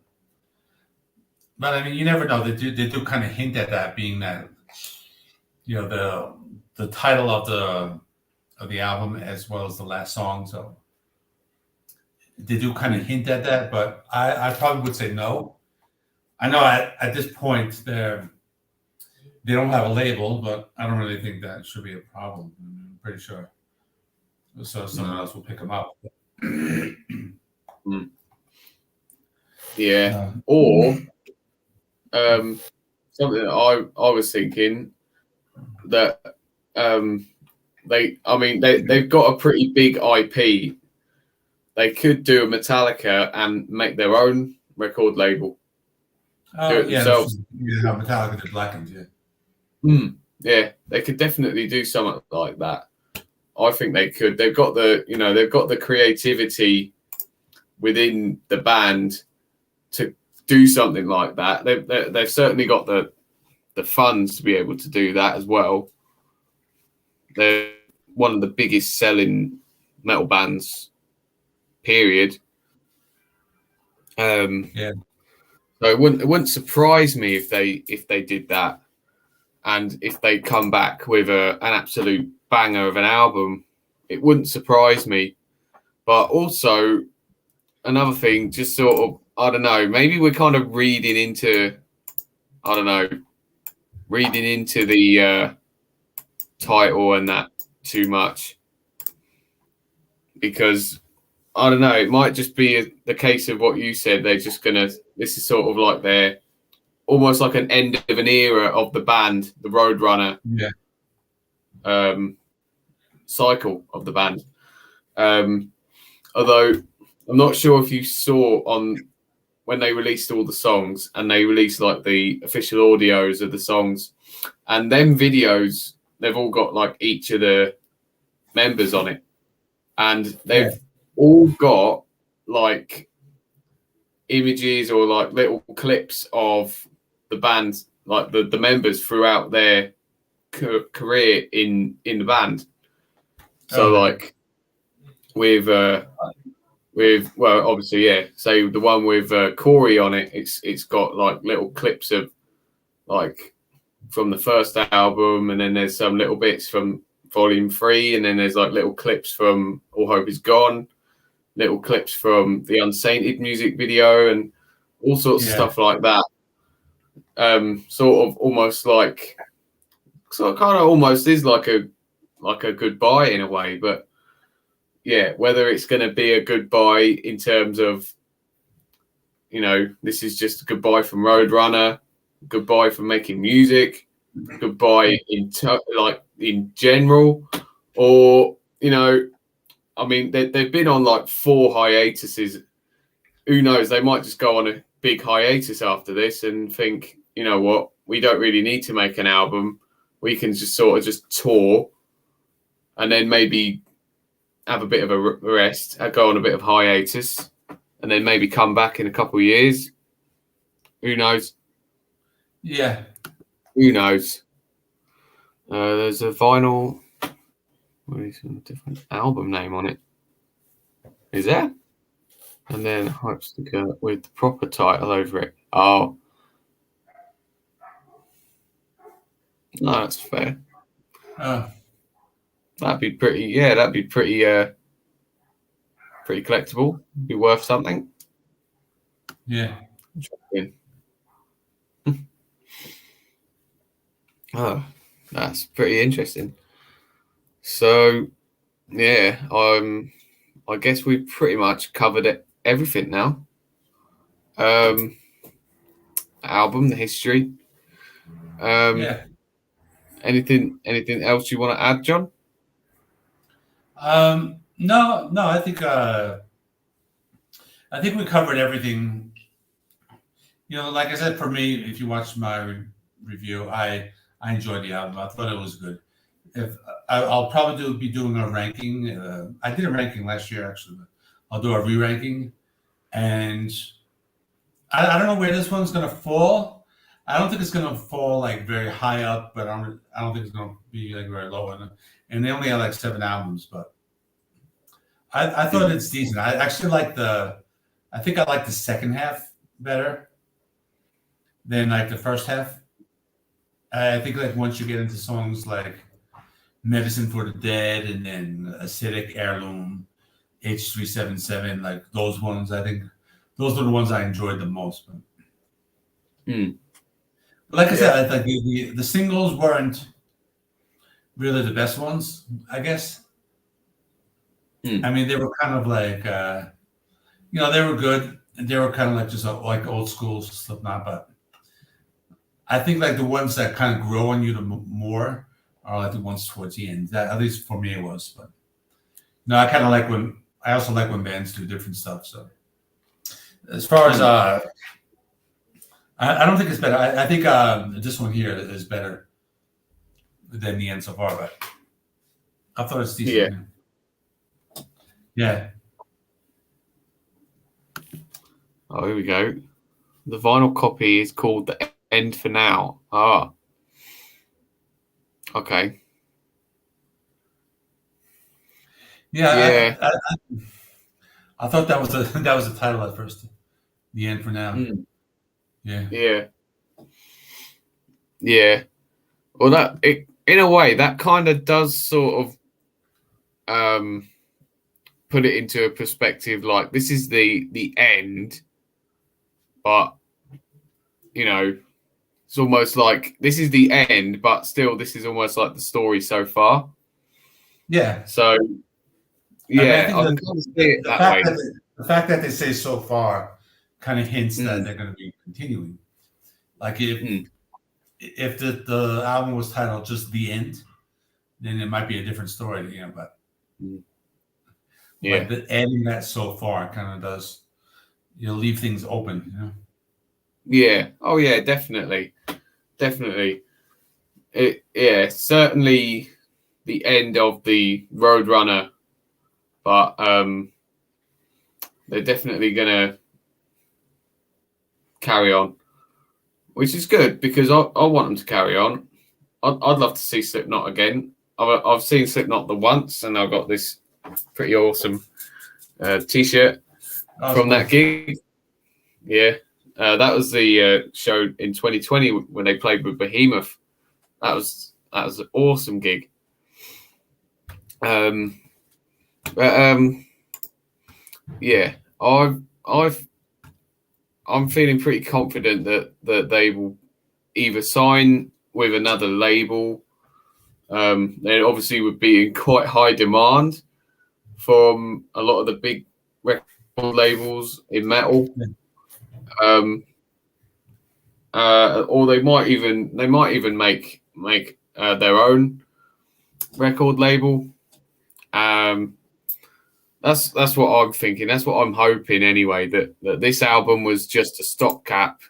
I mean, you never know. They do kind of hint at that, being that the title of the album as well as the last song. So they do kind of hint at that, but I probably would say no. I know at this point they don't have a label, but I don't really think that should be a problem. I'm pretty sure. So someone else will pick them up. Yeah. Or something that I was thinking that they've got a pretty big IP. They could do a Metallica and make their own record label. Do it themselves. Yeah, Metallica did Blackened, yeah. Yeah, they could definitely do something like that. I think they could. They've got the creativity within the band to do something like that. They've certainly got the funds to be able to do that as well. They're one of the biggest selling metal bands, period. Yeah. So it wouldn't surprise me if they did that, and if they come back with an absolute banger of an album. It wouldn't surprise me. But also another thing, just sort of, I don't know, maybe we're kind of reading into the title and that too much, because I don't know, it might just be the case of what you said. They're just gonna, this is sort of like their, almost like an end of an era of the band, the Roadrunner cycle of the band. Although I'm not sure if you saw on when they released all the songs, and they released like the official audios of the songs, and them videos, they've all got like each of the members on it, and they've all got like images or like little clips of the band, like the members throughout their career in the band. So like with well, obviously, yeah. So the one with Corey on it, it's got like little clips of like from the first album, and then there's some little bits from Volume 3, and then there's like little clips from All Hope Is Gone, little clips from the Unsainted music video, and all sorts of stuff like that. Sort of almost like, so it kind of almost is like a goodbye in a way, but yeah, whether it's going to be a goodbye in terms of, this is just a goodbye from Roadrunner, goodbye from making music, goodbye in general, or I mean, they've been on like 4 hiatuses. Who knows? They might just go on a big hiatus after this and think, you know what, we don't really need to make an album. We can just sort of just tour, and then maybe have a bit of a rest, go on a bit of hiatus, and then maybe come back in a couple of years. Who knows? Yeah. Who knows? There's a vinyl with a different album name on it. Is there? And then hype sticker with the proper title over it. Oh. No, that's fair. That'd be pretty. Yeah, that'd be pretty. Pretty collectible. Be worth something. Yeah. Oh, that's pretty interesting. So, yeah, I guess we've pretty much covered everything now. Album, the history. Yeah. Anything else you want to add, John? No, I think we covered everything. You know, like I said, for me, if you watch my review, I enjoyed the album. I thought it was good. If I'll probably be doing a ranking. I did a ranking last year, actually. I'll do a re-ranking, and I don't know where this one's gonna fall. I don't think it's gonna fall like very high up, but I don't think it's gonna be like very low. And they only have like 7 albums, but I thought it's decent. I actually I think I like the second half better than like the first half. I think like once you get into songs like Medicine for the Dead and then Acidic, Heirloom, H377, like those ones, I think those are the ones I enjoyed the most. But like I said, I think the singles weren't really the best ones, I guess. I mean, they were kind of like, they were good. And they were kind of like just like old school Slipknot. But I think like the ones that kind of grow on you more are like the ones towards the end. That, at least for me, it was. But no, I kind of like I also like when bands do different stuff. So as far as I don't think it's better. I think this one here is better than the end so far. But I thought it's decent. Yeah. Yeah. Oh, here we go. The vinyl copy is called The End for Now. Ah. Okay. Yeah. I thought that was the title at first. The End for Now. Yeah. Yeah. Well, in a way, that kind of does sort of put it into a perspective. Like, this is the end, but it's almost like this is the end, but still, this is almost like the story so far. Yeah. So, yeah, I can kind of see it that way. The fact that they say so far kind of hints that they're going to be continuing. Like if the album was titled just The End, then it might be a different story, but like adding that so far kind of does, leave things open, Yeah. Oh, yeah, definitely. Definitely. Certainly the end of the Roadrunner, but they're definitely going to carry on, which is good because I want them to carry on. I'd love to see Slipknot again. I've seen Slipknot the once, and I've got this pretty awesome T-shirt from that gig. Yeah, that was the show in 2020 when they played with Behemoth. That was an awesome gig. Yeah, I'm feeling pretty confident that they will either sign with another label. They obviously would be in quite high demand from a lot of the big record labels in metal. Or they might even make their own record label. That's what I'm thinking. That's what I'm hoping anyway. That this album was just a stopgap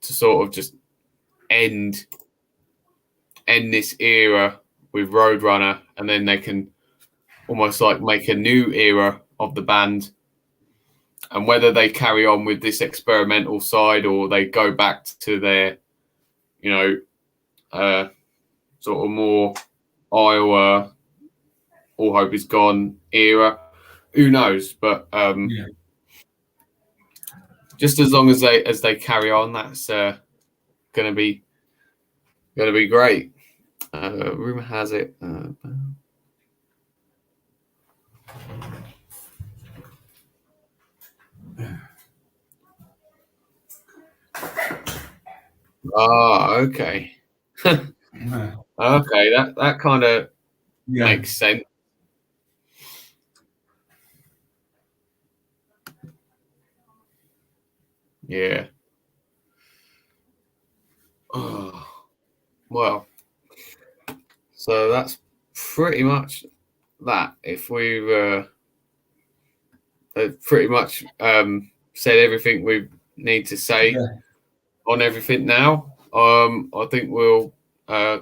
to sort of just end this era with Roadrunner, and then they can almost like make a new era of the band and whether they carry on with this experimental side or they go back to their, sort of more Iowa, all hope is gone era. Who knows? But just as long as they carry on, that's gonna be great. Rumor has it. Okay. Okay, that kind of makes sense. Yeah. Oh, well, so that's pretty much that. If we've pretty much said everything we need to say on everything now, I think we'll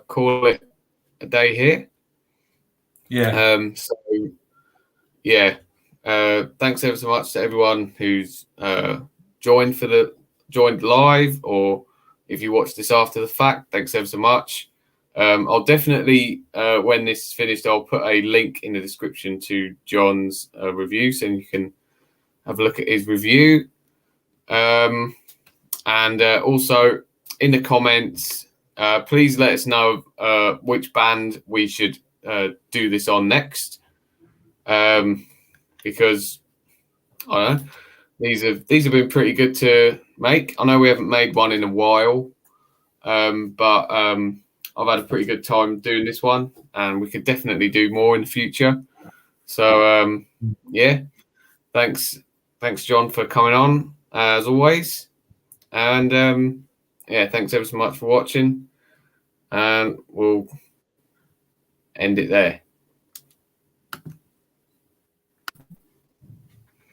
call it a day here. So yeah, thanks ever so much to everyone who's joined live, or if you watch this after the fact, thanks ever so much. I'll definitely, when this is finished, I'll put a link in the description to John's review, so you can have a look at his review. And also in the comments, please let us know which band we should do this on next, because I don't know, these have been pretty good to make. I know we haven't made one in a while, but I've had a pretty good time doing this one, and we could definitely do more in the future. So yeah, thanks John for coming on as always, and yeah, thanks ever so much for watching, and we'll end it there.